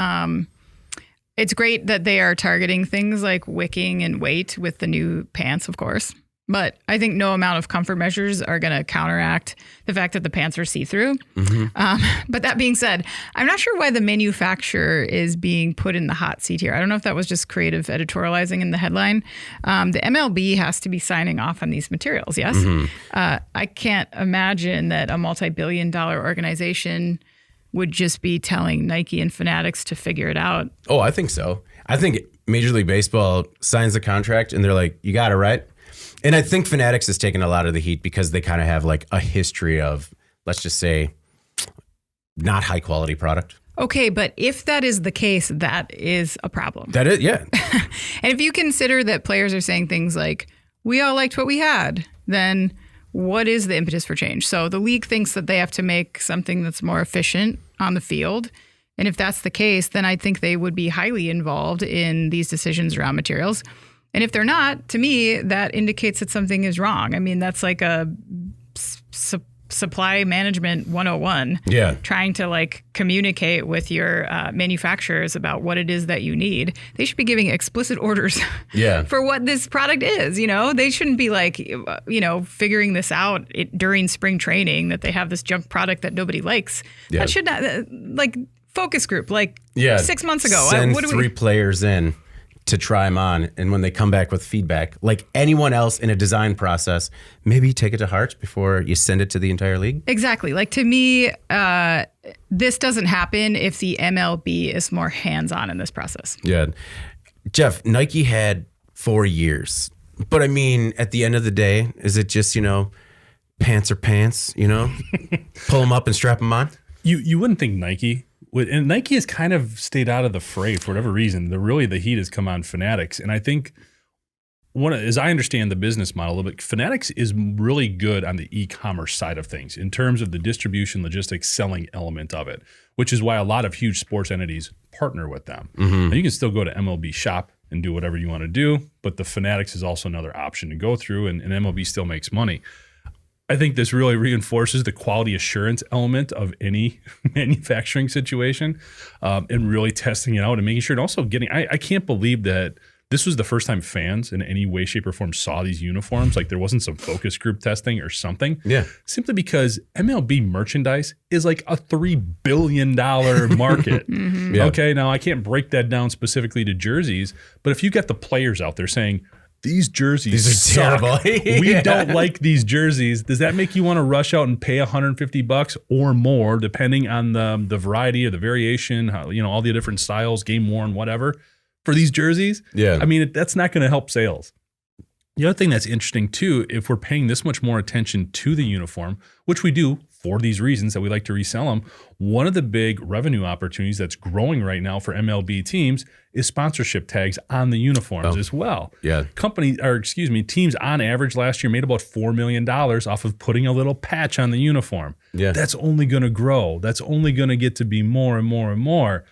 S3: It's great that they are targeting things like wicking and weight with the new pants, of course. But I think no amount of comfort measures are going to counteract the fact that the pants are see-through. But that being said, I'm not sure why the manufacturer is being put in the hot seat here. I don't know if that was just creative editorializing in the headline. The MLB has to be signing off on these materials, yes? I can't imagine that a multi-billion-dollar organization would just be telling Nike and Fanatics to figure it out.
S1: Oh, I think so. I think Major League Baseball signs the contract and they're like, you got it, right? And I think Fanatics has taken a lot of the heat because they kind of have like a history of, let's just say, not high quality product.
S3: Okay, but if that is the case, that is a problem.
S1: That is, yeah.
S3: And if you consider that players are saying things like, we all liked what we had, then what is the impetus for change? So the league thinks that they have to make something that's more efficient on the field. And if that's the case, then I think they would be highly involved in these decisions around materials. And if they're not, to me, that indicates that something is wrong. I mean, that's like a supply management 101.
S1: Yeah.
S3: Trying to like communicate with your manufacturers about what it is that you need. They should be giving explicit orders for what this product is. You know, they shouldn't be like, figuring this out during spring training that they have this junk product that nobody likes.
S1: Yeah.
S3: That should not, like focus group, 6 months ago.
S1: Send three players in to try them on, and when they come back with feedback, like anyone else in a design process, maybe take it to heart before you send it to the entire league.
S3: Exactly. Like to me, this doesn't happen if the MLB is more hands-on in this process.
S1: Yeah. Jeff, Nike had 4 years, but I mean, at the end of the day, is it just, pants are pants, pull them up and strap them on?
S2: You wouldn't think Nike. And Nike has kind of stayed out of the fray for whatever reason. The heat has come on Fanatics. And I think, as I understand the business model a little bit, Fanatics is really good on the e-commerce side of things in terms of the distribution, logistics, selling element of it, which is why a lot of huge sports entities partner with them. Now, you can still go to MLB Shop and do whatever you want to do, but the Fanatics is also another option to go through, and MLB still makes money. I think this really reinforces the quality assurance element of any manufacturing situation, and really testing it out and making sure, and also I can't believe that this was the first time fans in any way, shape, or form saw these uniforms. Like there wasn't some focus group testing or something.
S1: Yeah.
S2: Simply because MLB merchandise is like a $3 billion market.
S1: Yeah.
S2: Okay, now I can't break that down specifically to jerseys, but if you got the players out there saying, these jerseys
S1: are terrible.
S2: We don't like these jerseys. Does that make you want to rush out and pay $150 or more, depending on the variety or the variation, all the different styles, game worn, whatever, for these jerseys?
S1: Yeah.
S2: I mean, that's not going to help sales. The other thing that's interesting too, if we're paying this much more attention to the uniform, which we do for these reasons that we like to resell them, one of the big revenue opportunities that's growing right now for MLB teams is sponsorship tags on the uniforms as well.
S1: Yeah.
S2: Teams on average last year made about $4 million off of putting a little patch on the uniform.
S1: Yeah.
S2: That's only going to grow. That's only going to get to be more and more and more.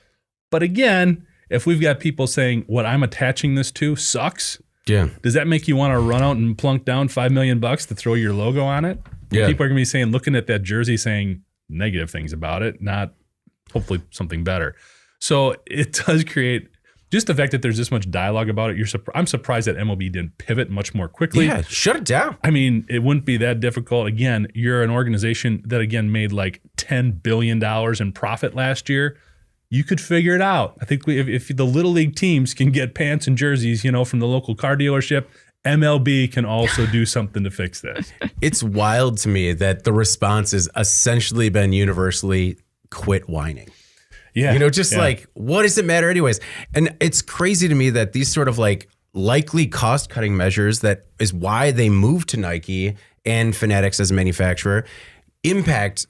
S2: But again, if we've got people saying what I'm attaching this to sucks, does that make you want to run out and plunk down $5 million to throw your logo on it?
S1: Yeah.
S2: People are going to be looking at that jersey saying negative things about it, not hopefully something better. So it does create just the fact that there's this much dialogue about it. I'm surprised that MLB didn't pivot much more quickly.
S1: Yeah, shut it down.
S2: I mean, it wouldn't be that difficult. Again, you're an organization that, again, made like $10 billion in profit last year. You could figure it out. I think if the Little League teams can get pants and jerseys, from the local car dealership, MLB can also do something to fix this.
S1: It's wild to me that the response has essentially been universally quit whining.
S2: Yeah.
S1: Like, what does it matter anyways? And it's crazy to me that these sort of like likely cost cutting measures, that is why they moved to Nike and Fanatics as a manufacturer, impact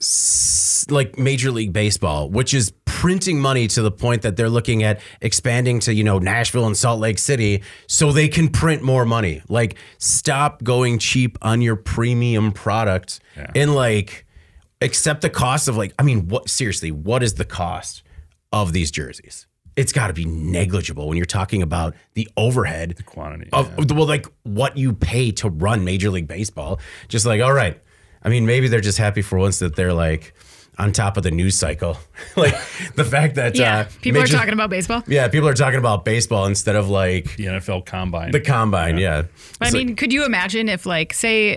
S1: like Major League Baseball, which is printing money to the point that they're looking at expanding to, Nashville and Salt Lake City so they can print more money. Like, stop going cheap on your premium product and like accept the cost of what is the cost of these jerseys? It's got to be negligible when you're talking about the overhead,
S2: the quantity
S1: of what you pay to run Major League Baseball. Just like, all right. I mean, maybe they're just happy for once that they're like on top of the news cycle. Like the fact that
S3: people are talking about baseball.
S1: Yeah, people are talking about baseball instead of like
S2: the NFL combine.
S1: The combine, yeah.
S3: I mean, could you imagine if like, say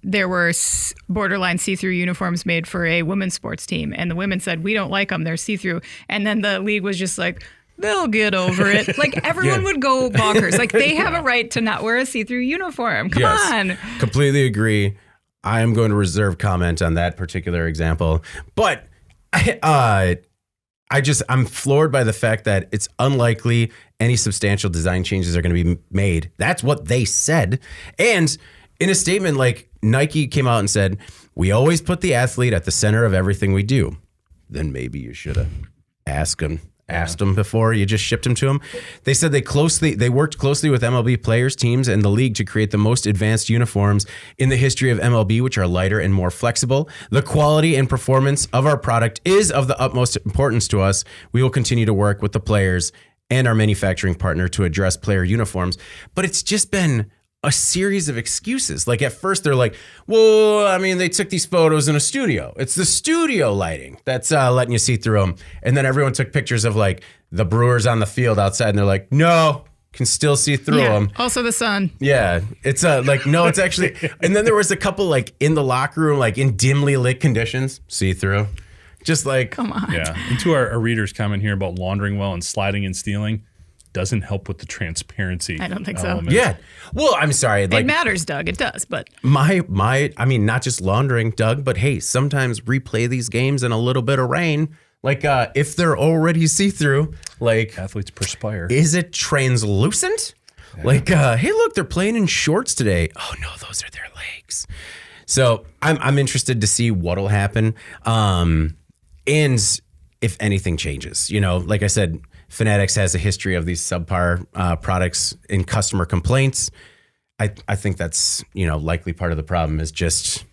S3: there were borderline see-through uniforms made for a women's sports team and the women said, we don't like them, they're see-through. And then the league was just like, they'll get over it. Like everyone would go bonkers. Like they have a right to not wear a see-through uniform. Come on.
S1: Completely agree. I am going to reserve comment on that particular example, but I'm floored by the fact that it's unlikely any substantial design changes are going to be made. That's what they said. And in a statement, like Nike came out and said, we always put the athlete at the center of everything we do. Then maybe you should have asked them before you just shipped them to them. They said they worked closely with MLB players, teams, and the league to create the most advanced uniforms in the history of MLB, which are lighter and more flexible. The quality and performance of our product is of the utmost importance to us. We will continue to work with the players and our manufacturing partner to address player uniforms. But it's just been a series of excuses. Like at first they're like, well, I mean, they took these photos in a studio. It's the studio lighting that's letting you see through them. And then everyone took pictures of like the Brewers on the field outside and they're like, no, can still see through them.
S3: Also the sun.
S1: Yeah. It's like, no, it's actually, and then there was a couple like in the locker room, like in dimly lit conditions, see through. Just like,
S3: come on.
S2: Yeah. And to our readers comment here about laundering well and sliding and stealing, doesn't help with the transparency.
S3: I don't think
S2: element.
S3: so.
S1: Yeah. Well, I'm sorry.
S3: It matters, Doug. It does, but
S1: I mean, not just laundering, Doug, but hey, sometimes replay these games in a little bit of rain. Like if they're already see-through, like
S2: athletes perspire.
S1: Is it translucent? Yeah. Like, hey, look, they're playing in shorts today. Oh no, those are their legs. So I'm interested to see what'll happen. And if anything changes, like I said, Fanatics has a history of these subpar products in customer complaints. I think that's, likely part of the problem is just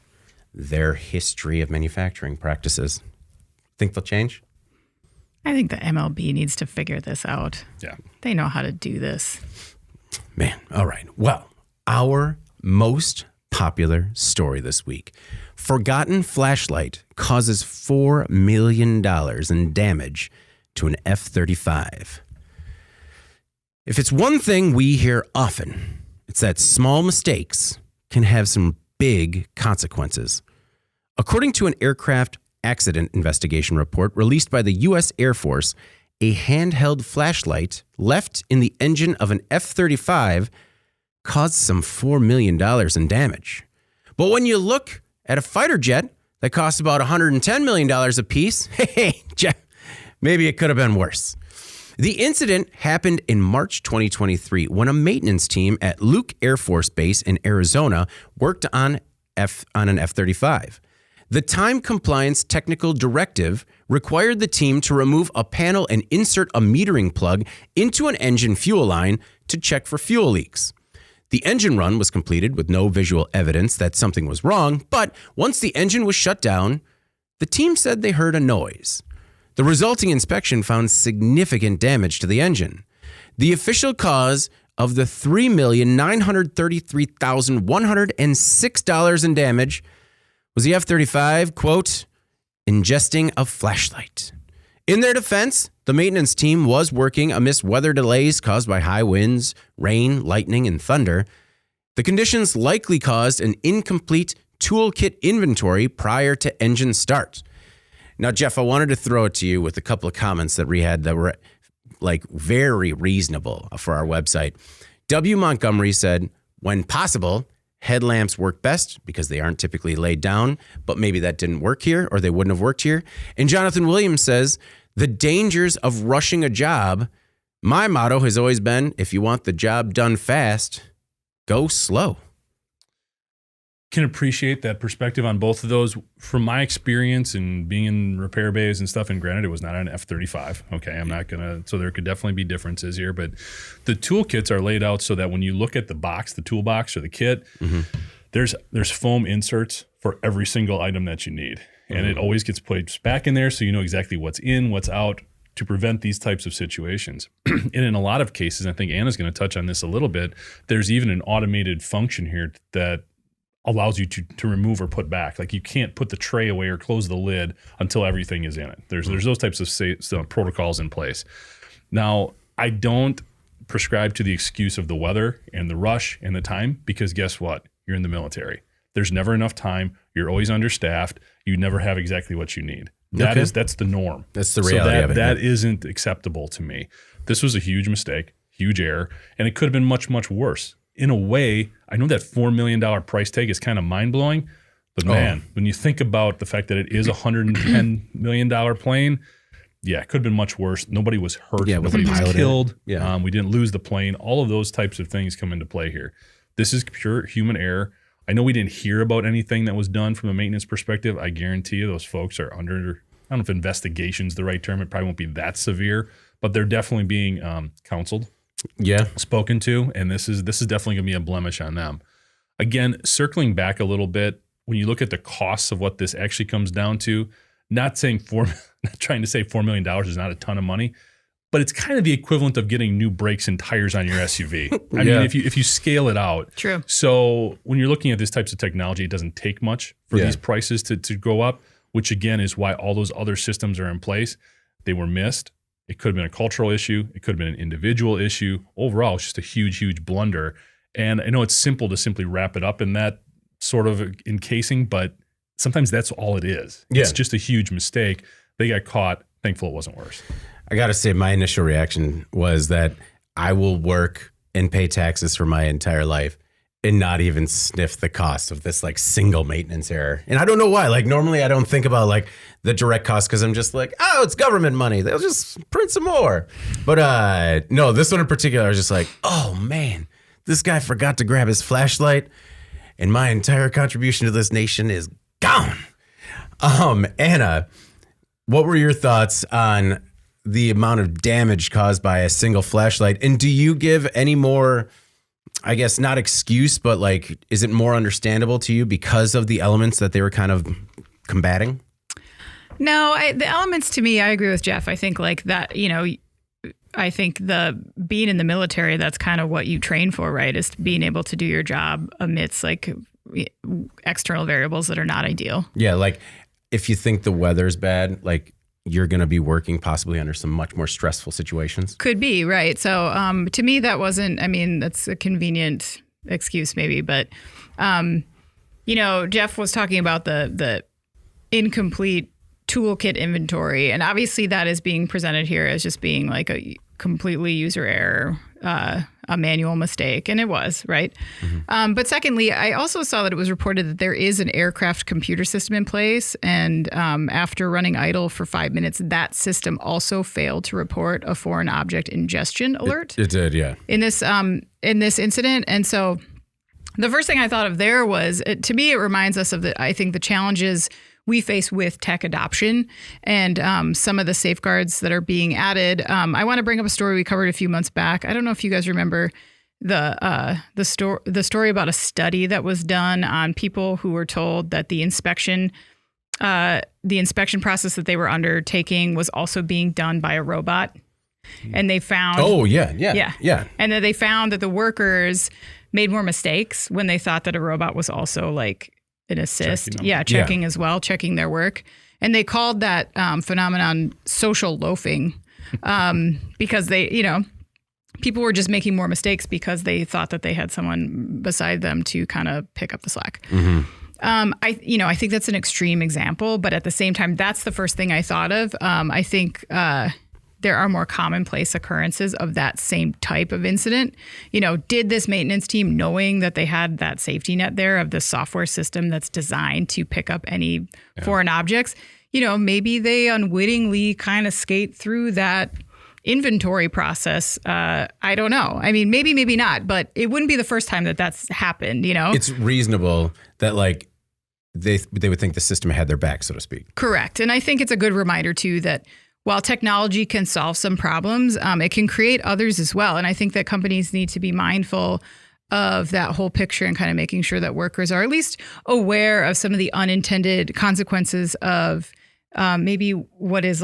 S1: their history of manufacturing practices. Think they'll change?
S3: I think the MLB needs to figure this out.
S2: Yeah.
S3: They know how to do this.
S1: Man, all right. Well, our most popular story this week. Forgotten flashlight causes $4 million in damage to an F-35. If it's one thing we hear often, it's that small mistakes can have some big consequences. According to an aircraft accident investigation report released by the U.S. Air Force, a handheld flashlight left in the engine of an F-35 caused some $4 million in damage. But when you look at a fighter jet that costs about $110 million a piece, hey, Jeff, maybe it could have been worse. The incident happened in March 2023 when a maintenance team at Luke Air Force Base in Arizona worked on an F-35. The time compliance technical directive required the team to remove a panel and insert a metering plug into an engine fuel line to check for fuel leaks. The engine run was completed with no visual evidence that something was wrong, but once the engine was shut down, the team said they heard a noise. The resulting inspection found significant damage to the engine. The official cause of the $3,933,106 in damage was the F-35, quote, ingesting a flashlight. In their defense, the maintenance team was working amidst weather delays caused by high winds, rain, lightning, and thunder. The conditions likely caused an incomplete toolkit inventory prior to engine start. Now, Jeff, I wanted to throw it to you with a couple of comments that we had that were like very reasonable for our website. W. Montgomery said, When possible, headlamps work best because they aren't typically laid down, but maybe that didn't work here or they wouldn't have worked here. And Jonathan Williams says, the dangers of rushing a job. My motto has always been, if you want the job done fast, go slow.
S2: Can appreciate that perspective on both of those. From my experience and being in repair bays and stuff, and granted, it was not an F-35. Okay, I'm not going to, so there could definitely be differences here, but the toolkits are laid out so that when you look at the box, the toolbox or the kit, there's foam inserts for every single item that you need. And it always gets placed back in there so you know exactly what's in, what's out to prevent these types of situations. And in a lot of cases, I think Anna's going to touch on this a little bit, there's even an automated function here that allows you to remove or put back. Like you can't put the tray away or close the lid until everything is in it. There's those types of protocols in place. Now, I don't prescribe to the excuse of the weather and the rush and the time, because guess what? You're in the military. There's never enough time. You're always understaffed. You never have exactly what you need. That's the norm.
S1: That's the reality of it.
S2: That isn't acceptable to me. This was a huge mistake, huge error, and it could have been much, much worse. In a way, I know that $4 million price tag is kind of mind-blowing, but man, when you think about the fact that it is a $110 million plane, yeah, it could have been much worse. Nobody was hurt.
S1: Yeah,
S2: nobody was killed.
S1: Yeah.
S2: We didn't lose the plane. All of those types of things come into play here. This is pure human error. I know we didn't hear about anything that was done from a maintenance perspective. I guarantee you those folks are under, I don't know if investigation's the right term. It probably won't be that severe, but they're definitely being counseled.
S1: Yeah.
S2: Spoken to, and this is definitely going to be a blemish on them. Again, circling back a little bit, when you look at the costs of what this actually comes down to, not trying to say $4 million is not a ton of money, but it's kind of the equivalent of getting new brakes and tires on your SUV. I mean, if you scale it out.
S3: True.
S2: So when you're looking at these types of technology, it doesn't take much for these prices to go up, which again is why all those other systems are in place. They were missed. It could have been a cultural issue. It could have been an individual issue. Overall, it's just a huge, huge blunder. And I know it's simple to simply wrap it up in that sort of encasing, but sometimes that's all it is.
S1: Yeah.
S2: It's just a huge mistake. They got caught. Thankful it wasn't worse.
S1: I got to say, my initial reaction was that I will work and pay taxes for my entire life and not even sniff the cost of this like single maintenance error. And I don't know why. Like normally I don't think about like the direct cost because I'm just like, oh, it's government money. They'll just print some more. But no, this one in particular, I was just like, oh man, this guy forgot to grab his flashlight and my entire contribution to this nation is gone. Anna, what were your thoughts on the amount of damage caused by a single flashlight? And do you give any more, I guess, not excuse, but like, is it more understandable to you because of the elements that they were kind of combating?
S3: No, the elements to me, I agree with Jeff. I think like that, I think the being in the military, that's kind of what you train for, right? Is being able to do your job amidst like external variables that are not ideal.
S1: Yeah. Like if you think the weather's bad, like you're going to be working possibly under some much more stressful situations.
S3: Could be, right. So to me, that wasn't, I mean, that's a convenient excuse maybe, but, Jeff was talking about the incomplete toolkit inventory. And obviously that is being presented here as just being like a completely user error, a manual mistake. And it was, right? Mm-hmm. But secondly, I also saw that it was reported that there is an aircraft computer system in place. And after running idle for 5 minutes, that system also failed to report a foreign object ingestion alert.
S1: It did, yeah.
S3: In this incident. And so the first thing I thought of there was, to me, it reminds us of I think the challenges we face with tech adoption and some of the safeguards that are being added. I want to bring up a story we covered a few months back. I don't know if you guys remember the story about a study that was done on people who were told that the inspection process that they were undertaking was also being done by a robot. And they found...
S1: Oh, yeah.
S3: And then they found that the workers made more mistakes when they thought that a robot was also like an assist. Checking as well, checking their work. And they called that phenomenon social loafing because they, people were just making more mistakes because they thought that they had someone beside them to kind of pick up the slack. Mm-hmm. I think that's an extreme example, but at the same time, that's the first thing I thought of. I think there are more commonplace occurrences of that same type of incident. Did this maintenance team, knowing that they had that safety net there of the software system that's designed to pick up any foreign objects, maybe they unwittingly kind of skate through that inventory process. I don't know. I mean, maybe not, but it wouldn't be the first time that that's happened,
S1: It's reasonable that they would think the system had their back, so to speak.
S3: Correct. And I think it's a good reminder too that while technology can solve some problems, it can create others as well. And I think that companies need to be mindful of that whole picture and kind of making sure that workers are at least aware of some of the unintended consequences of maybe what is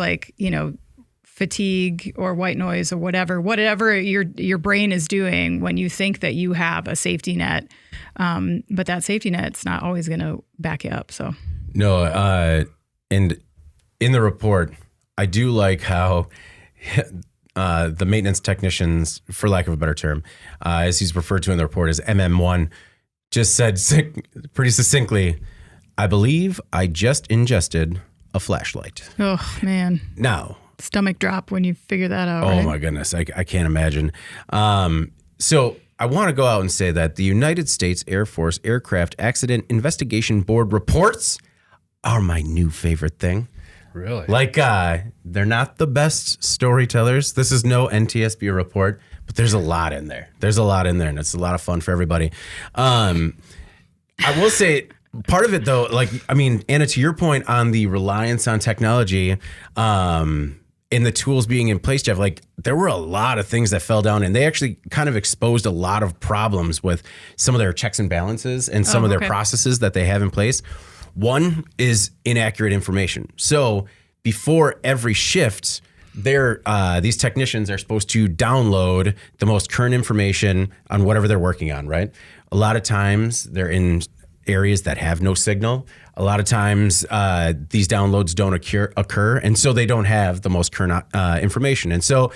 S3: fatigue or white noise or whatever your brain is doing when you think that you have a safety net. But that safety net's not always going to back you up. So
S1: no, and in the report, I do like how the maintenance technicians, for lack of a better term, as he's referred to in the report as MM1, just said pretty succinctly, "I believe I just ingested a flashlight."
S3: Oh, man.
S1: Now,
S3: stomach drop when you figure that out.
S1: Oh,
S3: right?
S1: my goodness. I can't imagine. So I want to go out and say that the United States Air Force Aircraft Accident Investigation Board reports are my new favorite thing.
S2: Really?
S1: They're not the best storytellers. This is no NTSB report, but there's a lot in there. And it's a lot of fun for everybody. I will say part of it, though, Anna, to your point on the reliance on technology, and the tools being in place, Jeff, there were a lot of things that fell down, and they actually kind of exposed a lot of problems with some of their checks and balances and some of their processes that they have in place. One is inaccurate information. So before every shift, these technicians are supposed to download the most current information on whatever they're working on, right? A lot of times they're in areas that have no signal. A lot of times these downloads don't occur, and so they don't have the most current information. And so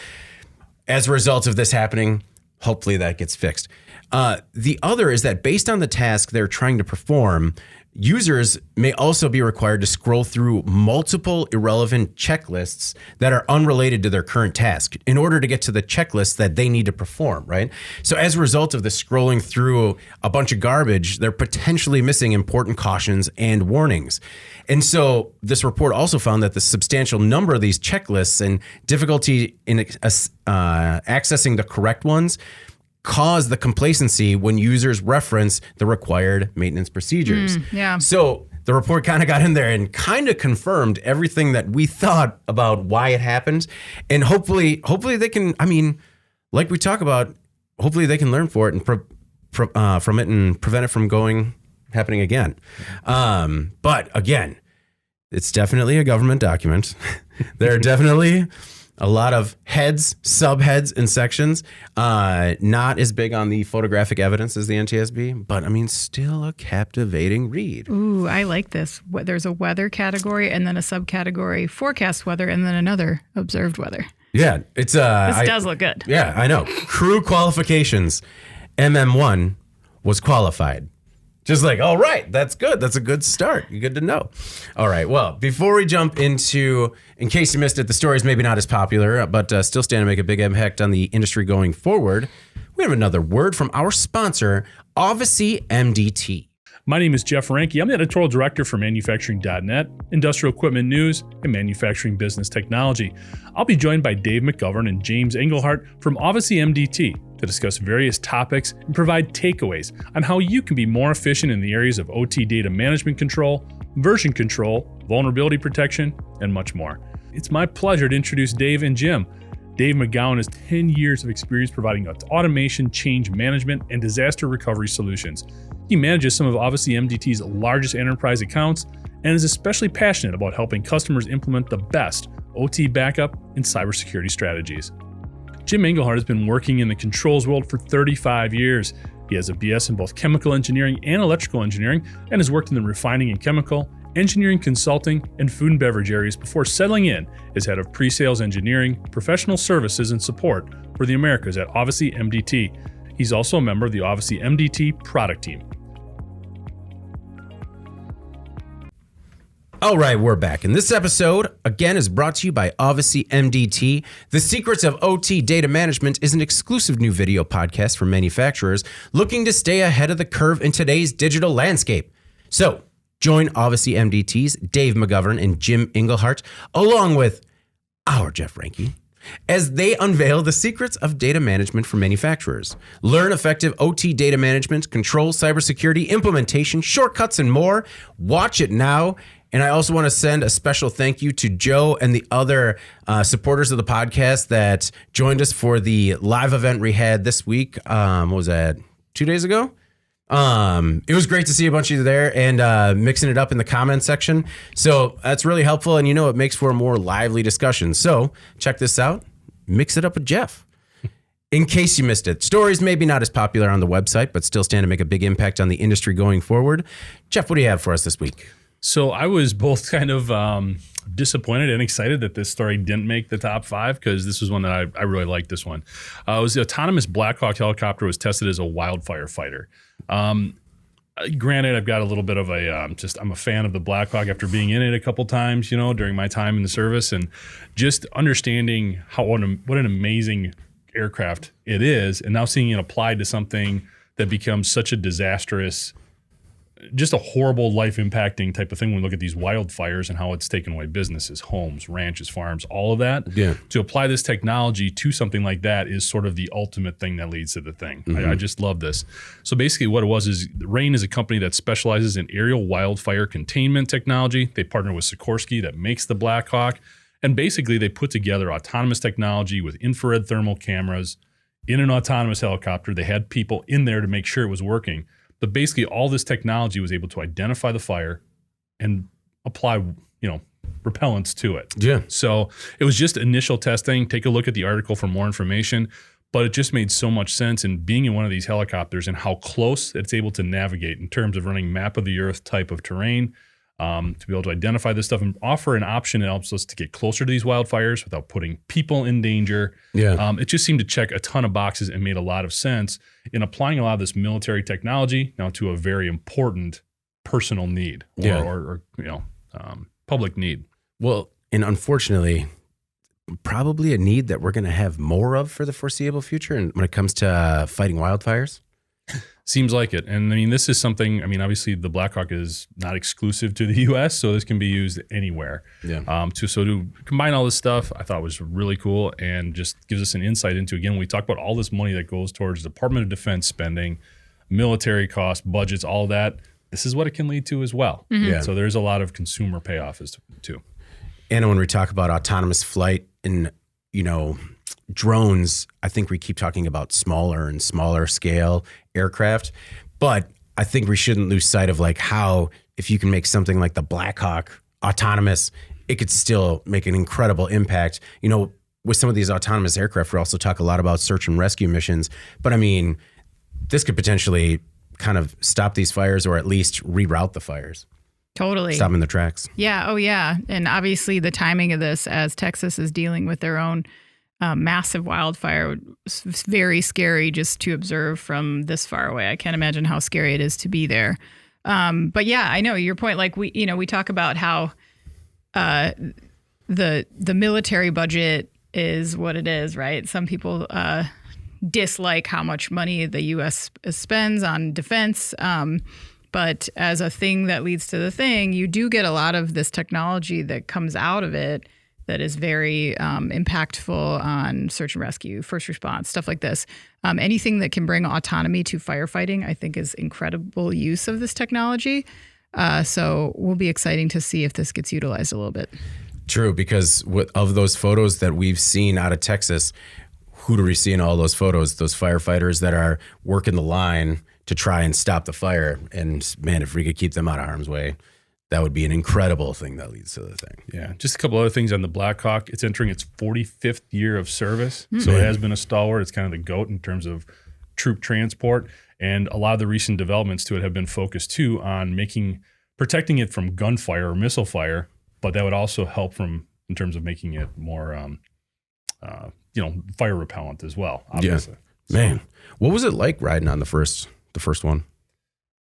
S1: as a result of this happening, hopefully that gets fixed. The other is that based on the task they're trying to perform, users may also be required to scroll through multiple irrelevant checklists that are unrelated to their current task in order to get to the checklist that they need to perform, right? So as a result of this scrolling through a bunch of garbage, they're potentially missing important cautions and warnings. And so this report also found that the substantial number of these checklists and difficulty in accessing the correct ones cause the complacency when users reference the required maintenance procedures.
S3: Yeah.
S1: So the report kind of got in there and kind of confirmed everything that we thought about why it happened. And hopefully they can, like we talk about, hopefully they can learn from it and from it and prevent it from happening again. But again, it's definitely a government document. There are definitely a lot of heads, subheads, and sections. Not as big on the photographic evidence as the NTSB, but still a captivating read.
S3: Ooh, I like this. There's a weather category and then a subcategory forecast weather and then another observed weather.
S1: Yeah, it's
S3: this does look good.
S1: Yeah, I know. Crew qualifications. MM1 was qualified. Just all right, that's good. That's a good start. Good to know. All right, well, before we jump into, in case you missed it, the story's maybe not as popular, but still stand to make a big impact on the industry going forward, we have another word from our sponsor, Odyssey MDT.
S2: My name is Jeff Ranke. I'm the editorial director for Manufacturing.net, Industrial Equipment News, and Manufacturing Business Technology. I'll be joined by Dave McGovern and James Engelhardt from Odyssey MDT to discuss various topics and provide takeaways on how you can be more efficient in the areas of OT data management control, version control, vulnerability protection, and much more. It's my pleasure to introduce Dave and Jim. Dave McGowan has 10 years of experience providing automation, change management, and disaster recovery solutions. He manages some of Odyssey MDT's largest enterprise accounts and is especially passionate about helping customers implement the best OT backup and cybersecurity strategies. Jim Engelhardt has been working in the controls world for 35 years. He has a BS in both chemical engineering and electrical engineering and has worked in the refining and chemical, engineering consulting, and food and beverage areas before settling in as head of pre-sales engineering, professional services, and support for the Americas at Odyssey MDT. He's also a member of the Odyssey MDT product team.
S1: All right, we're back. And this episode, again, is brought to you by Obviously MDT. The Secrets of OT Data Management is an exclusive new video podcast for manufacturers looking to stay ahead of the curve in today's digital landscape. So, join Obviously MDT's Dave McGovern and Jim Englehart, along with our Jeff Ranke, as they unveil the secrets of data management for manufacturers. Learn effective OT data management, control, cybersecurity, implementation, shortcuts, and more. Watch it now. And I also want to send a special thank you to Joe and the other supporters of the podcast that joined us for the live event we had this week. What was that? 2 days ago? It was great to see a bunch of you there and mixing it up in the comment section. So that's really helpful. And it makes for a more lively discussion. So check this out. Mix it up with Jeff. In case you missed it, stories maybe not as popular on the website, but still stand to make a big impact on the industry going forward. Jeff, what do you have for us this week?
S2: So I was both kind of disappointed and excited that this story didn't make the top 5 because this was one that I really liked this one. It was the autonomous Black Hawk helicopter was tested as a Wildfire fighter. Granted, I've got a little bit of I'm a fan of the Black Hawk after being in it a couple times, during my time in the service, and just understanding what an amazing aircraft it is, and now seeing it applied to something that becomes such a disastrous, just a horrible life impacting type of thing when we look at these wildfires and how it's taken away businesses, homes, ranches, farms, all of that. Yeah. To apply this technology to something like that is sort of the ultimate thing that leads to the thing. Mm-hmm. I just love this. So basically what it was is Rain is a company that specializes in aerial wildfire containment technology. They partner with Sikorsky that makes the Black Hawk. And basically they put together autonomous technology with infrared thermal cameras in an autonomous helicopter. They had people in there to make sure it was working. But basically, all this technology was able to identify the fire and apply, repellents to it. Yeah. So it was just initial testing. Take a look at the article for more information. But it just made so much sense in being in one of these helicopters and how close it's able to navigate in terms of running map of the earth type of terrain, to be able to identify this stuff and offer an option that helps us to get closer to these wildfires without putting people in danger. Yeah. It just seemed to check a ton of boxes and made a lot of sense in applying a lot of this military technology now to a very important personal need or public need.
S1: Well, and unfortunately, probably a need that we're going to have more of for the foreseeable future. And when it comes to fighting wildfires.
S2: Seems like it. And this is something, obviously the Black Hawk is not exclusive to the US, so this can be used anywhere. Yeah. To combine all this stuff, I thought was really cool and just gives us an insight into, again, when we talk about all this money that goes towards Department of Defense spending, military costs, budgets, all that, this is what it can lead to as well. Mm-hmm. Yeah. So there's a lot of consumer payoff too.
S1: And when we talk about autonomous flight and, drones, I think we keep talking about smaller and smaller scale aircraft, but I think we shouldn't lose sight of how if you can make something like the Black Hawk autonomous, it could still make an incredible impact. With some of these autonomous aircraft, we also talk a lot about search and rescue missions, but this could potentially kind of stop these fires or at least reroute the fires.
S3: Totally.
S1: Stop them in their tracks.
S3: Yeah. Oh, yeah. And obviously the timing of this, as Texas is dealing with their own massive wildfire, was very scary just to observe from this far away. I can't imagine how scary it is to be there. But yeah, I know your point. We talk about how the military budget is what it is, right? Some people dislike how much money the U.S. spends on defense. But as a thing that leads to the thing, you do get a lot of this technology that comes out of it that is very impactful on search and rescue, first response, stuff like this. Anything that can bring autonomy to firefighting, I think, is incredible use of this technology. So will be exciting to see if this gets utilized a little bit.
S1: True, because of those photos that we've seen out of Texas, who do we see in all those photos? Those firefighters that are working the line to try and stop the fire. And man, if we could keep them out of harm's way, that would be an incredible thing that leads to the thing.
S2: Yeah. Just a couple other things on the Black Hawk. It's entering its 45th year of service. Mm-hmm. So it has been a stalwart. It's kind of the GOAT in terms of troop transport. And a lot of the recent developments to it have been focused too on protecting it from gunfire or missile fire, but that would also help in terms of making it more, fire repellent as well, obviously.
S1: Yeah. Man, what was it like riding on the first one?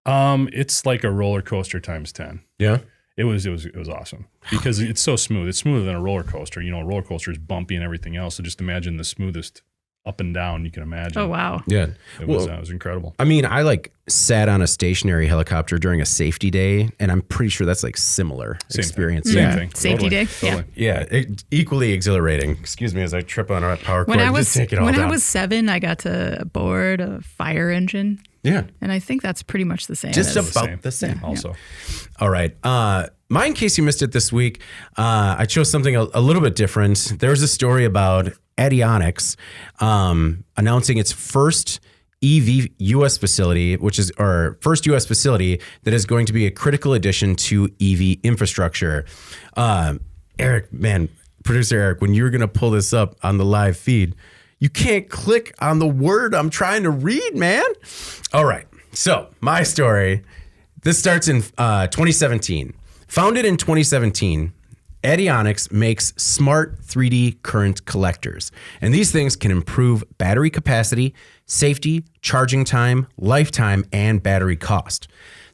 S2: It's like a roller coaster times 10.
S1: Yeah.
S2: It was awesome because it's so smooth. It's smoother than a roller coaster. A roller coaster is bumpy and everything else. So just imagine the smoothest up and down you can imagine.
S3: Oh, wow.
S1: Yeah.
S2: It was incredible.
S1: I mean, I sat on a stationary helicopter during a safety day, and I'm pretty sure that's similar experience.
S2: Same thing.
S3: Safety day.
S2: Totally.
S1: Yeah. Equally exhilarating. Excuse me as I trip on a power cord.
S3: When I
S1: down.
S3: was 7, I got to board a fire engine.
S1: Yeah.
S3: And I think that's pretty much the same.
S1: Just
S3: as,
S1: about the same.
S2: Also.
S1: All right. Mine, in case you missed it this week, I chose something a little bit different. There's a story about Addionics announcing its first EV U.S. facility, first U.S. facility that is going to be a critical addition to EV infrastructure. Eric, man, producer Eric, when you're going to pull this up on the live feed, you can't click on the word I'm trying to read, man. All right. So my story, this starts in 2017. Founded in 2017, Addionics makes smart 3D current collectors. And these things can improve battery capacity, safety, charging time, lifetime, and battery cost.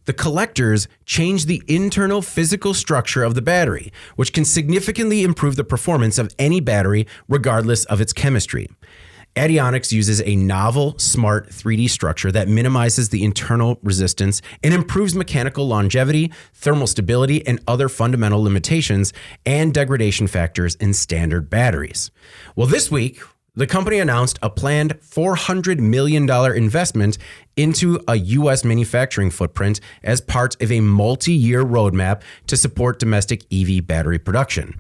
S1: The collectors change the internal physical structure of the battery, which can significantly improve the performance of any battery regardless of its chemistry. Addionics uses a novel, smart 3D structure that minimizes the internal resistance and improves mechanical longevity, thermal stability, and other fundamental limitations and degradation factors in standard batteries. Well, this week, the company announced a planned $400 million investment into a U.S. manufacturing footprint as part of a multi-year roadmap to support domestic EV battery production.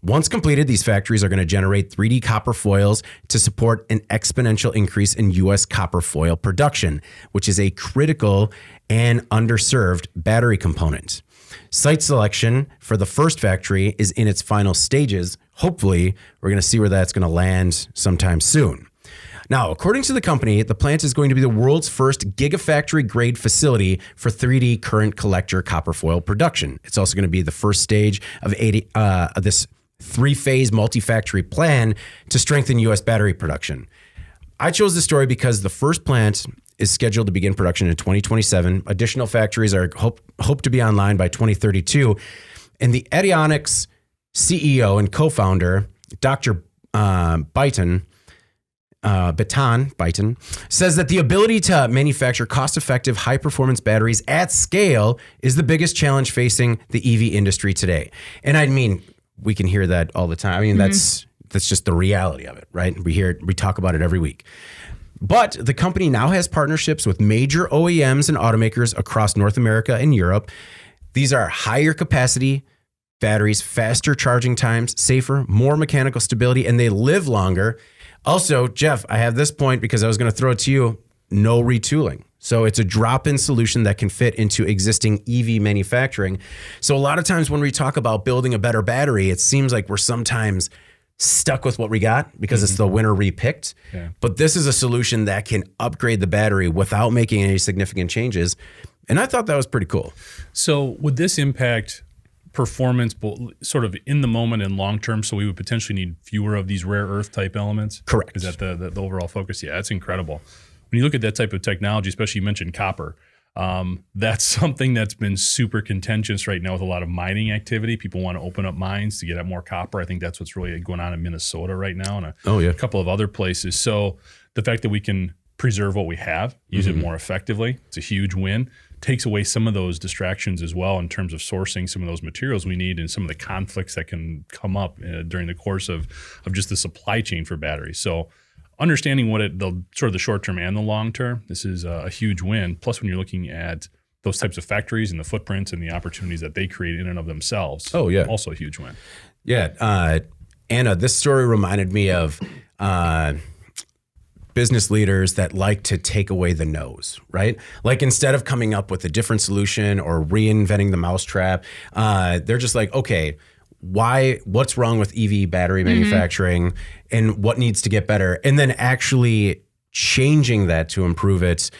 S1: Once completed, these factories are going to generate 3D copper foils to support an exponential increase in U.S. copper foil production, which is a critical and underserved battery component. Site selection for the first factory is in its final stages. Hopefully, we're going to see where that's going to land sometime soon. Now, according to the company, the plant is going to be the world's first gigafactory grade facility for 3D current collector copper foil production. It's also going to be the first stage of this 3-phase multi-factory plan to strengthen U.S. battery production. I chose this story because the first plant is scheduled to begin production in 2027. Additional factories are hope to be online by 2032. And the Addionics CEO and co-founder, Dr. Byton, says that the ability to manufacture cost-effective, high-performance batteries at scale is the biggest challenge facing the EV industry today. And I mean, we can hear that all the time. I mean, that's just the reality of it, right? We talk about it every week. But the company now has partnerships with major OEMs and automakers across North America and Europe. These are higher capacity batteries, faster charging times, safer, more mechanical stability, and they live longer. Also, Jeff, I have this point because I was going to throw it to you. No retooling. So it's a drop-in solution that can fit into existing EV manufacturing. So a lot of times when we talk about building a better battery, it seems like we're sometimes stuck with what we got because it's the winner repicked. Yeah. But this is a solution that can upgrade the battery without making any significant changes. And I thought that was pretty cool.
S2: So would this impact performance sort of in the moment and long term, so we would potentially need fewer of these rare earth type elements?
S1: Correct.
S2: Is that the overall focus? Yeah, that's incredible. When you look at that type of technology, especially you mentioned copper, that's something that's been super contentious right now with a lot of mining activity. People want to open up mines to get at more copper. I think that's what's really going on in Minnesota right now and a couple of other places. So the fact that we can preserve what we have, use it more effectively, it's a huge win. Takes away some of those distractions as well in terms of sourcing some of those materials we need and some of the conflicts that can come up during the course of just the supply chain for batteries. So understanding what the sort of the short term and the long term, this is a huge win. Plus, when you're looking at those types of factories and the footprints and the opportunities that they create in and of themselves, also a huge win.
S1: Yeah, Anna, this story reminded me of business leaders that like to take away the no's, right? Like instead of coming up with a different solution or reinventing the mousetrap, they're just like, okay, what's wrong with EV battery manufacturing and what needs to get better? And then actually changing that to improve it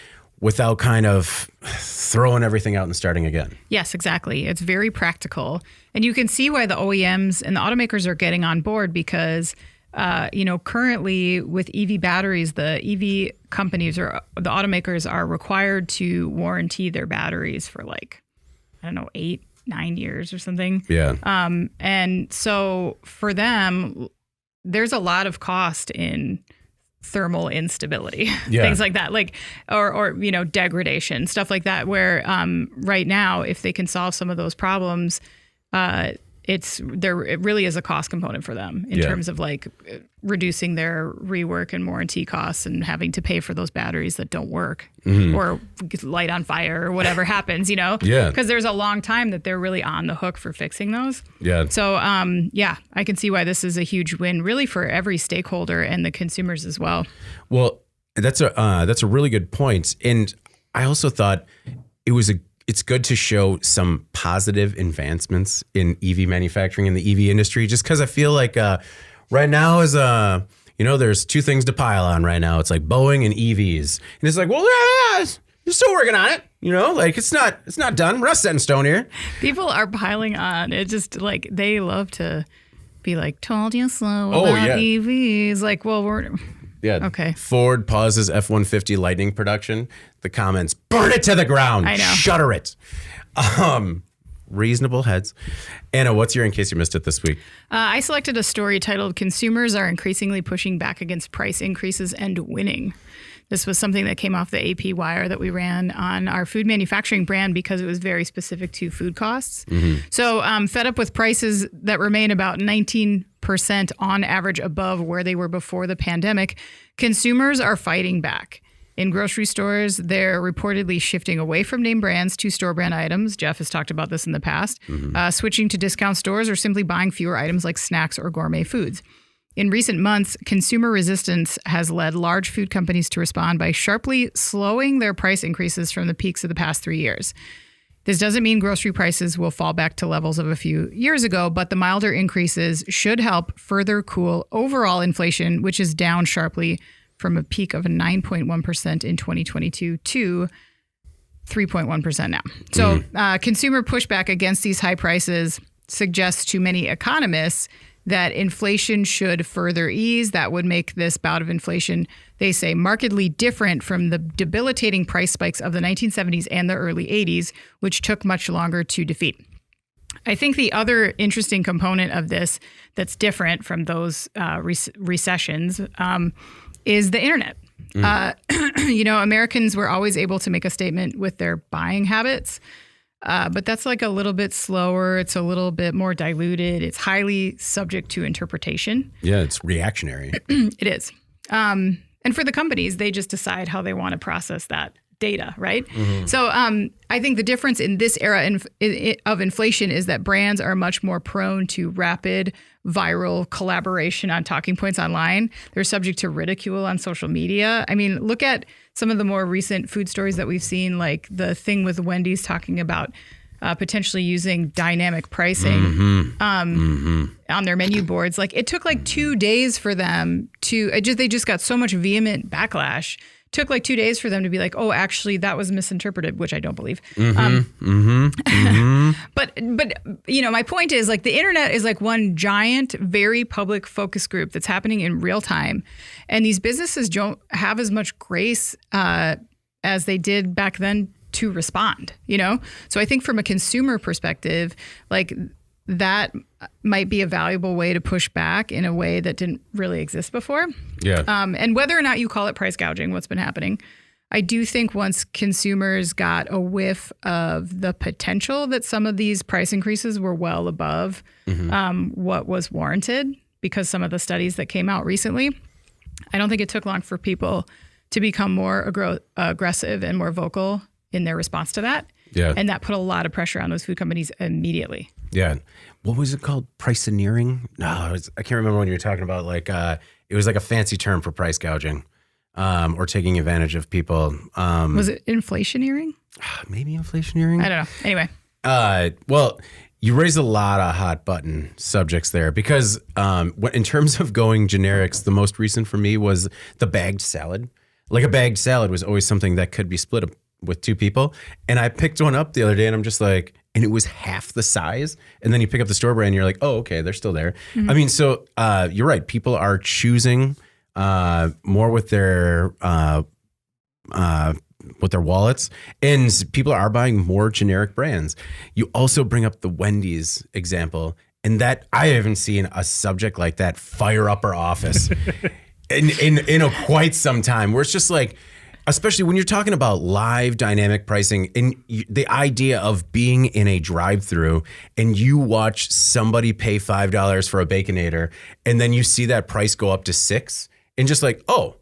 S1: without kind of throwing everything out and starting again.
S3: Yes, exactly. It's very practical. And you can see why the OEMs and the automakers are getting on board because currently with EV batteries, the EV companies or the automakers are required to warranty their batteries for 8 9 years or something.
S1: Yeah.
S3: And so for them, there's a lot of cost in thermal instability, things like that, like, or, you know, degradation, stuff like that, where right now, if they can solve some of those problems, it really is a cost component for them in terms of like reducing their rework and warranty costs and having to pay for those batteries that don't work or light on fire or whatever happens, you know?
S1: Yeah.
S3: Because there's a long time that they're really on the hook for fixing those.
S1: Yeah.
S3: So, I can see why this is a huge win really for every stakeholder and the consumers as well.
S1: Well, that's a really good point. And I also thought it's good to show some positive advancements in EV manufacturing in the EV industry, just because I feel like right now is there's two things to pile on right now. It's like Boeing and EVs, and it's like, well, yeah, you're still working on it. You know, like it's not done. We're not set in stone here.
S3: People are piling on. It's just like they love to be like, told you so about EVs. Like, well, we're.
S1: Yeah.
S3: Okay.
S1: Ford pauses F-150 Lightning production. The comments, burn it to the ground.
S3: I know.
S1: Shutter it. Reasonable heads. Anna, what's your in case you missed it this week?
S3: I selected a story titled "Consumers Are Increasingly Pushing Back Against Price Increases and Winning." This was something that came off the AP wire that we ran on our food manufacturing brand because it was very specific to food costs. So fed up with prices that remain about 19% on average above where they were before the pandemic, consumers are fighting back. In grocery stores, they're reportedly shifting away from name brands to store brand items. Jeff has talked about this in the past, switching to discount stores or simply buying fewer items like snacks or gourmet foods. In recent months, consumer resistance has led large food companies to respond by sharply slowing their price increases from the peaks of the past 3 years. This doesn't mean grocery prices will fall back to levels of a few years ago, but the milder increases should help further cool overall inflation, which is down sharply from a peak of 9.1% in 2022 to 3.1% now. So consumer pushback against these high prices suggests to many economists that inflation should further ease. That would make this bout of inflation, they say, markedly different from the debilitating price spikes of the 1970s and the early 80s, which took much longer to defeat. I think the other interesting component of this that's different from those recessions is the internet. Americans were always able to make a statement with their buying habits. But that's like a little bit slower. It's a little bit more diluted. It's highly subject to interpretation.
S1: Yeah, it's reactionary.
S3: It is. And for the companies, they just decide how they want to process that data, right? So I think the difference in this era of inflation is that brands are much more prone to rapid viral collaboration on talking points online. They're subject to ridicule on social media. I mean, look at some of the more recent food stories that we've seen, like the thing with Wendy's talking about potentially using dynamic pricing on their menu boards. Like it took like 2 days for them to, they just got so much vehement backlash. Took like 2 days for them to be like, oh, actually, that was misinterpreted, which I don't believe. But my point is like the internet is like one giant, very public focus group that's happening in real time. And these businesses don't have as much grace as they did back then to respond, you know? So I think from a consumer perspective, like that might be a valuable way to push back in a way that didn't really exist before.
S1: Yeah.
S3: And whether or not you call it price gouging, what's been happening, I do think once consumers got a whiff of the potential that some of these price increases were well above what was warranted, because some of the studies that came out recently, I don't think it took long for people to become more aggressive and more vocal in their response to that.
S1: Yeah.
S3: And that put a lot of pressure on those food companies immediately.
S1: Yeah. What was it called? Priceneering? No, I can't remember when you were talking about like, it was like a fancy term for price gouging or taking advantage of people.
S3: Was it inflationeering?
S1: Maybe inflationeering?
S3: I don't know. Anyway.
S1: Well, you raised a lot of hot button subjects there because in terms of going generics, the most recent for me was the bagged salad. Like a bagged salad was always something that could be split up with two people. And I picked one up the other day and I'm just like, and it was half the size. And then you pick up the store brand and you're like, oh, okay, they're still there. I mean, so you're right. People are choosing more with their with their wallets, and people are buying more generic brands. You also bring up the Wendy's example, and that I haven't seen a subject like that fire up our office in quite some time, where it's just like, especially when you're talking about live dynamic pricing and the idea of being in a drive-through and you watch somebody pay $5 for a Baconator and then you see that price go up to $6 and just like, oh,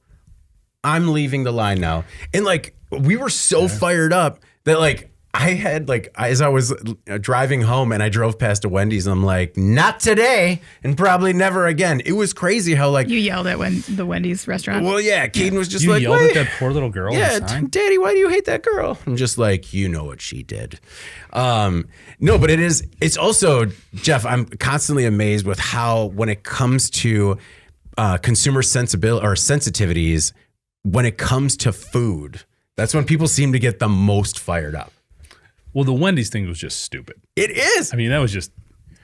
S1: I'm leaving the line now. And like, we were so fired up that like, I had like, as I was driving home and I drove past a Wendy's, I'm like, not today and probably never again. It was crazy how like.
S3: You yelled at the Wendy's restaurant?
S1: Well, yeah. Caden was just
S2: you
S1: like,
S2: yelled at that poor little girl.
S1: Yeah, Daddy, why do you hate that girl? I'm just like, you know what she did. No, but it's also, Jeff, I'm constantly amazed with how when it comes to consumer sensibility or sensitivities, when it comes to food, that's when people seem to get the most fired up.
S2: Well, the Wendy's thing was just stupid.
S1: It is.
S2: I mean, that was just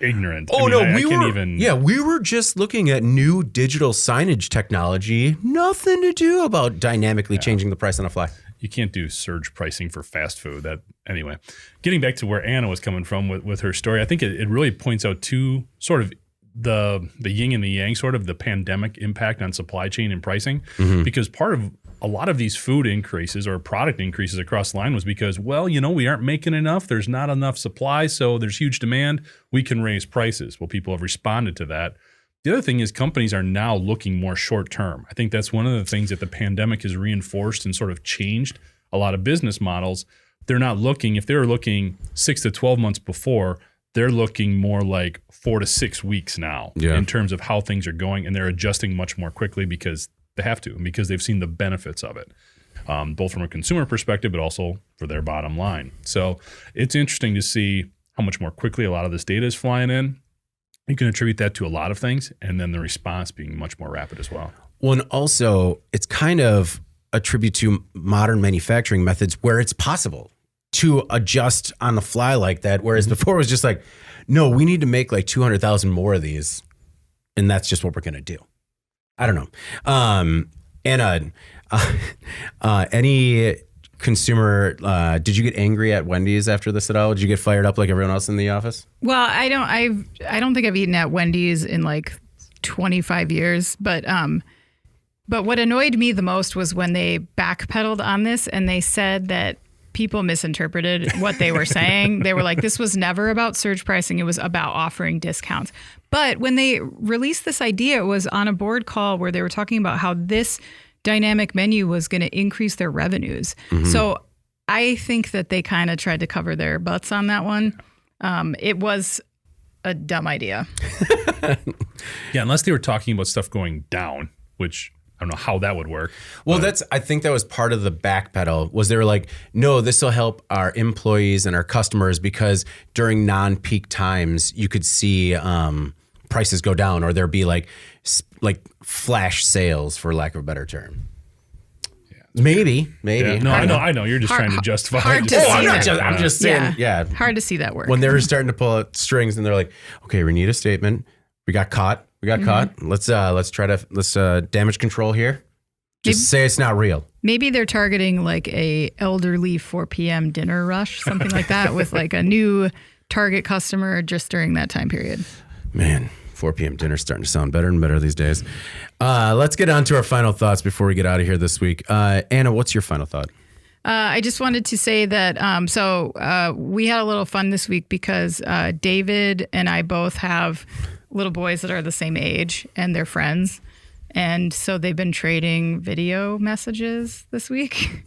S2: ignorant.
S1: Oh,
S2: we
S1: were just looking at new digital signage technology. Nothing to do about dynamically changing the price on the fly.
S2: You can't do surge pricing for fast food. Anyway, getting back to where Anna was coming from with her story, I think it really points out two sort of the yin and the yang, sort of the pandemic impact on supply chain and pricing, because part of a lot of these food increases or product increases across the line was because, well, we aren't making enough. There's not enough supply, so there's huge demand. We can raise prices. Well, people have responded to that. The other thing is companies are now looking more short term. I think that's one of the things that the pandemic has reinforced and sort of changed a lot of business models. They're not looking, if they were looking 6 to 12 months before, they're looking more like 4 to 6 weeks now in terms of how things are going, and they're adjusting much more quickly because they have to, and because they've seen the benefits of it, both from a consumer perspective, but also for their bottom line. So it's interesting to see how much more quickly a lot of this data is flying in. You can attribute that to a lot of things, and then the response being much more rapid as well.
S1: Well, and also it's kind of a tribute to modern manufacturing methods where it's possible to adjust on the fly like that. Whereas before it was just like, no, we need to make like 200,000 more of these. And that's just what we're going to do. I don't know. Anna, any consumer, did you get angry at Wendy's after this at all? Did you get fired up like everyone else in the office?
S3: Well, I don't think I've eaten at Wendy's in like 25 years, but what annoyed me the most was when they backpedaled on this and they said that people misinterpreted what they were saying. They were like, this was never about surge pricing. It was about offering discounts. But when they released this idea, it was on a board call where they were talking about how this dynamic menu was going to increase their revenues. So I think that they kind of tried to cover their butts on that one. It was a dumb idea.
S2: Yeah, unless they were talking about stuff going down, which I don't know how that would work.
S1: Well, I think that was part of the backpedal, was they were like, no, this will help our employees and our customers because during non-peak times, you could see prices go down, or there'd be like flash sales, for lack of a better term. Yeah, maybe. Yeah.
S2: No, I know. You're just trying to justify it.
S1: I'm just saying, yeah.
S3: Hard to see that work.
S1: When they were starting to pull out strings and they're like, okay, we need a statement. We got caught. Let's damage control here. Just say it's not real.
S3: Maybe they're targeting like a elderly 4 p.m. dinner rush, something like that, with like a new target customer just during that time period.
S1: Man, 4 p.m. dinner's starting to sound better and better these days. Let's get on to our final thoughts before we get out of here this week. Anna, what's your final thought?
S3: I just wanted to say that, we had a little fun this week because David and I both have little boys that are the same age and they're friends. And so they've been trading video messages this week.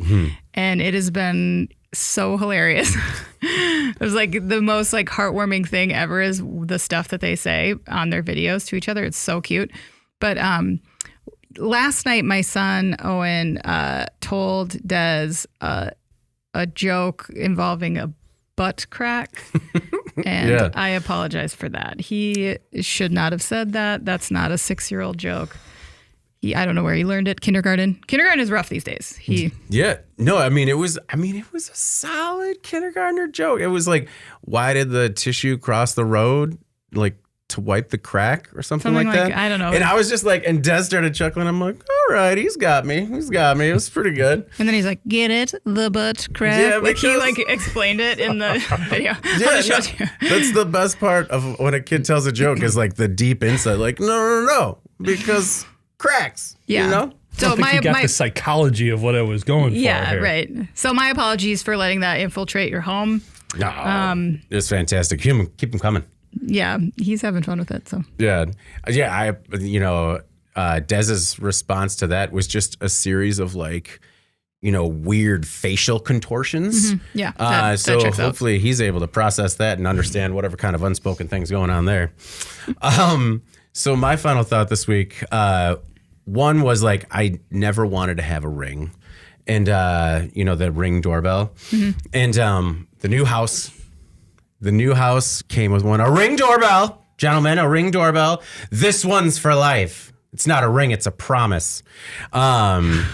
S3: And it has been so hilarious. It was like the most like heartwarming thing ever is the stuff that they say on their videos to each other. It's so cute. But last night, my son, Owen, told Des a joke involving a butt crack. And I apologize for that. He should not have said that. That's not a 6-year-old joke. I don't know where he learned it. Kindergarten. Kindergarten is rough these days. It was a solid kindergartner joke. It was like, why did the tissue cross the road? Like,
S1: to wipe the crack or something like that.
S3: I don't know.
S1: And I was just like, and Des started chuckling. I'm like, all right, he's got me. It was pretty good.
S3: And then he's like, get it? The butt crack?
S1: Yeah,
S3: like he
S1: because-
S3: like explained it in the video.
S1: Yeah, that's the best part of when a kid tells a joke is like the deep insight. Like, no, because cracks.
S3: Yeah.
S1: You know?
S2: I don't think you got the psychology of what I was going for.
S3: Yeah,
S2: here.
S3: right. So my apologies for letting that infiltrate your home.
S1: No, it's fantastic. Keep them coming.
S3: Yeah, he's having fun with it. So
S1: Yeah. Dez's response to that was just a series of like, weird facial contortions.
S3: Mm-hmm. Yeah. That
S1: So
S3: checks out.
S1: hopefully he's able to process that and understand whatever kind of unspoken thing's going on there. So my final thought this week, one was like, I never wanted to have a Ring and, the Ring doorbell and, the new house came with a Ring doorbell, gentlemen, a Ring doorbell. This one's for life. It's not a ring. It's a promise. I'm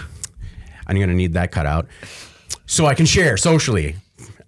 S1: going to need that cut out so I can share socially.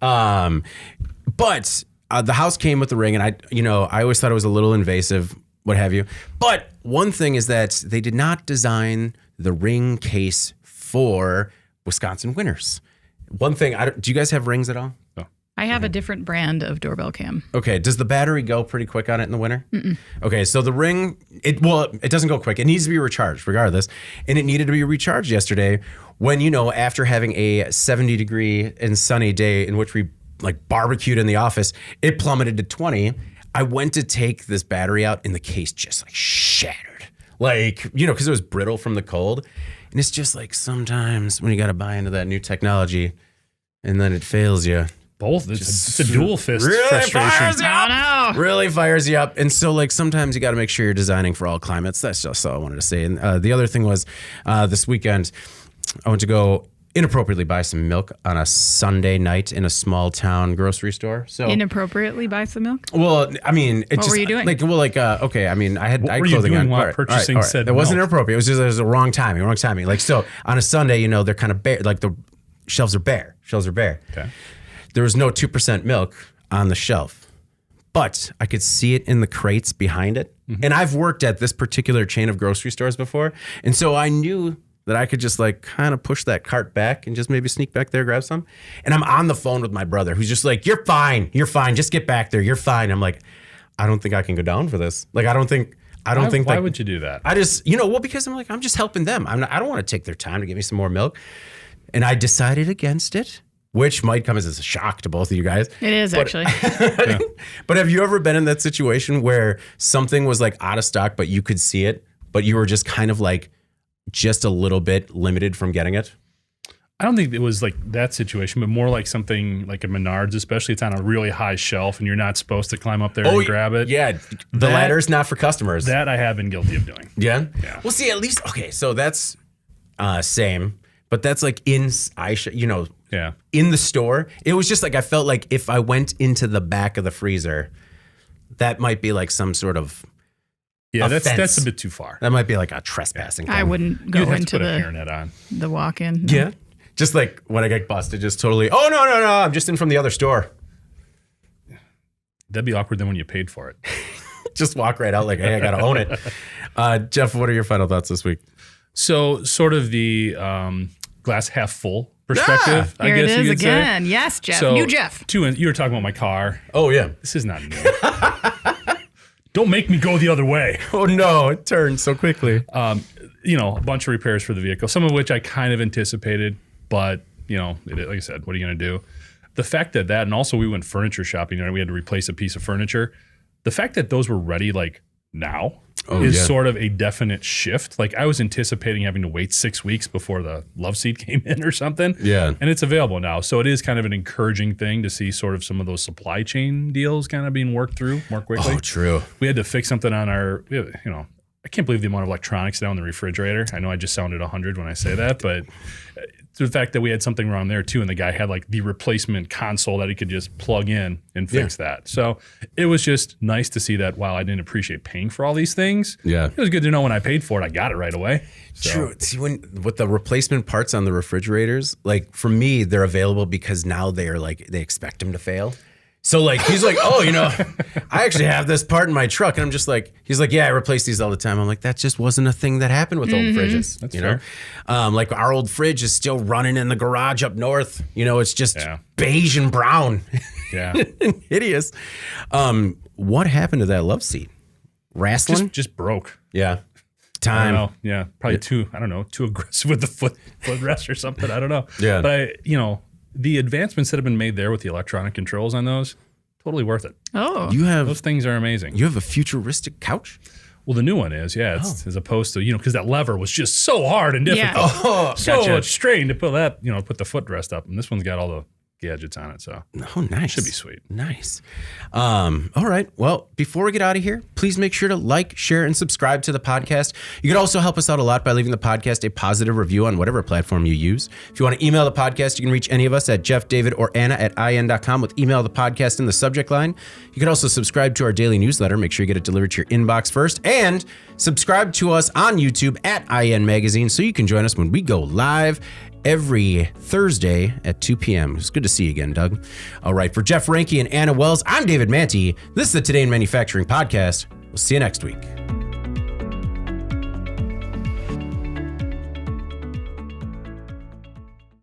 S1: But the house came with the Ring and I always thought it was a little invasive, what have you. But one thing is that they did not design the Ring case for Wisconsin winters. One thing, do you guys have Rings at all?
S2: No.
S3: I have a different brand of doorbell cam.
S1: Okay, does the battery go pretty quick on it in the winter? Mm-mm. Okay, so the Ring, it doesn't go quick. It needs to be recharged regardless. And it needed to be recharged yesterday when, after having a 70-degree and sunny day in which we like barbecued in the office, it plummeted to 20. I went to take this battery out and the case just like shattered. Like, because it was brittle from the cold. And it's just like sometimes when you got to buy into that new technology and then it fails you.
S2: Both. It's a dual fist
S1: really
S2: frustration.
S1: fires you up.
S3: Oh, no.
S1: Really fires you up. And so like sometimes you got to make sure you're designing for all climates. That's just all I wanted to say. And the other thing was this weekend, I went to go inappropriately buy some milk on a Sunday night in a small town grocery store. So
S3: Inappropriately buy some milk?
S1: well, I mean, it
S3: What were you doing?
S1: Okay. I mean, I had
S2: What
S1: I had
S2: were you
S1: clothing
S2: doing
S1: on.
S2: while
S1: All right,
S2: purchasing
S1: all right.
S2: said
S1: It wasn't
S2: milk?
S1: inappropriate. It was the wrong timing. Like so on a Sunday, they're kind of bare. Like the shelves are bare.
S2: Okay.
S1: There was no 2% milk on the shelf, but I could see it in the crates behind it. Mm-hmm. And I've worked at this particular chain of grocery stores before. And so I knew that I could just like kind of push that cart back and just maybe sneak back there, grab some. And I'm on the phone with my brother who's just like, you're fine. Just get back there. You're fine. I'm like, I don't think I can go down for this. Like, I don't think.
S2: Why would you do that?
S1: I just, because I'm like, I'm just helping them. I don't want to take their time to give me some more milk. And I decided against it, which might come as a shock to both of you guys.
S3: It is actually.
S1: But have you ever been in that situation where something was like out of stock, but you could see it, but you were just kind of like just a little bit limited from getting it?
S2: I don't think it was like that situation, but more like something like a Menards, especially it's on a really high shelf and you're not supposed to climb up there and grab it.
S1: Yeah. The ladder's not for customers.
S2: That I have been guilty of doing.
S1: Yeah?
S2: Yeah.
S1: Well, see, at least, okay, so that's same, but that's like in the store. It was just like, I felt like if I went into the back of the freezer, that might be like some sort of
S2: that's a bit too far.
S1: That might be like a trespassing thing.
S3: I wouldn't go
S2: You'd have
S3: into
S2: to put a hairnet on.
S3: the walk-in.
S1: Yeah. Just like when I get busted, just totally, oh, no, I'm just in from the other store.
S2: That'd be awkward then when you paid for it.
S1: Just walk right out like, hey, I got to own it. Jeff, what are your final thoughts this week?
S2: So sort of the glass half full perspective, I
S3: Here
S2: guess
S3: it is
S2: you could
S3: again.
S2: say.
S3: Yes, Jeff.
S2: So,
S3: New Jeff.
S2: You were talking about my car.
S1: Oh, yeah.
S2: This is not new. Don't make me go the other way.
S1: Oh, no, it turned so quickly.
S2: A bunch of repairs for the vehicle, some of which I kind of anticipated, but, like I said, what are you going to do? The fact that and also we went furniture shopping and we had to replace a piece of furniture. The fact that those were ready like now is sort of a definite shift. Like I was anticipating having to wait 6 weeks before the love seat came in or something.
S1: Yeah.
S2: And it's available now. So it is kind of an encouraging thing to see sort of some of those supply chain deals kind of being worked through more quickly.
S1: Oh, true.
S2: We had to fix something on I can't believe the amount of electronics now in the refrigerator. I know I just sounded 100 when I say that, but the fact that we had something wrong there too, and the guy had like the replacement console that he could just plug in and fix that. So it was just nice to see that while I didn't appreciate paying for all these things, it was good to know when I paid for it, I got it right away. So.
S1: True. See, with the replacement parts on the refrigerators, like for me, they're available because now they expect them to fail. So like, he's like, oh, I actually have this part in my truck. And I'm just like, he's like, yeah, I replace these all the time. I'm like, that just wasn't a thing that happened with old fridges.
S2: That's
S1: fair. Like our old fridge is still running in the garage up north. It's just beige and brown.
S2: Yeah.
S1: Hideous. What happened to that love seat? Wrestling?
S2: Just broke.
S1: Yeah. Time.
S2: I don't know. Yeah. Probably too aggressive with the footrest or something. I don't know.
S1: Yeah.
S2: But the advancements that have been made there with the electronic controls on those, totally worth it.
S3: Oh.
S2: Those things are amazing.
S1: You have a futuristic couch?
S2: Well, the new one is, it's as opposed to, because that lever was just so hard and difficult.
S3: Yeah.
S2: So much strain to put that, put the footrest up. And this one's got all the gadgets on it, so
S1: nice.
S2: Should be sweet.
S1: Nice. All right. Well, before we get out of here, please make sure to like, share, and subscribe to the podcast. You can also help us out a lot by leaving the podcast a positive review on whatever platform you use. If you want to email the podcast, you can reach any of us at Jeff, David, or Anna at in.com with email the podcast in the subject line. You can also subscribe to our daily newsletter. Make sure you get it delivered to your inbox first, and subscribe to us on YouTube at IN Magazine so you can join us when we go live every Thursday at 2 p.m. It's good to see you again, Doug. All right, for Jeff Reinke and Anna Wells, I'm David Manti. This is the Today in Manufacturing podcast. We'll see you next week.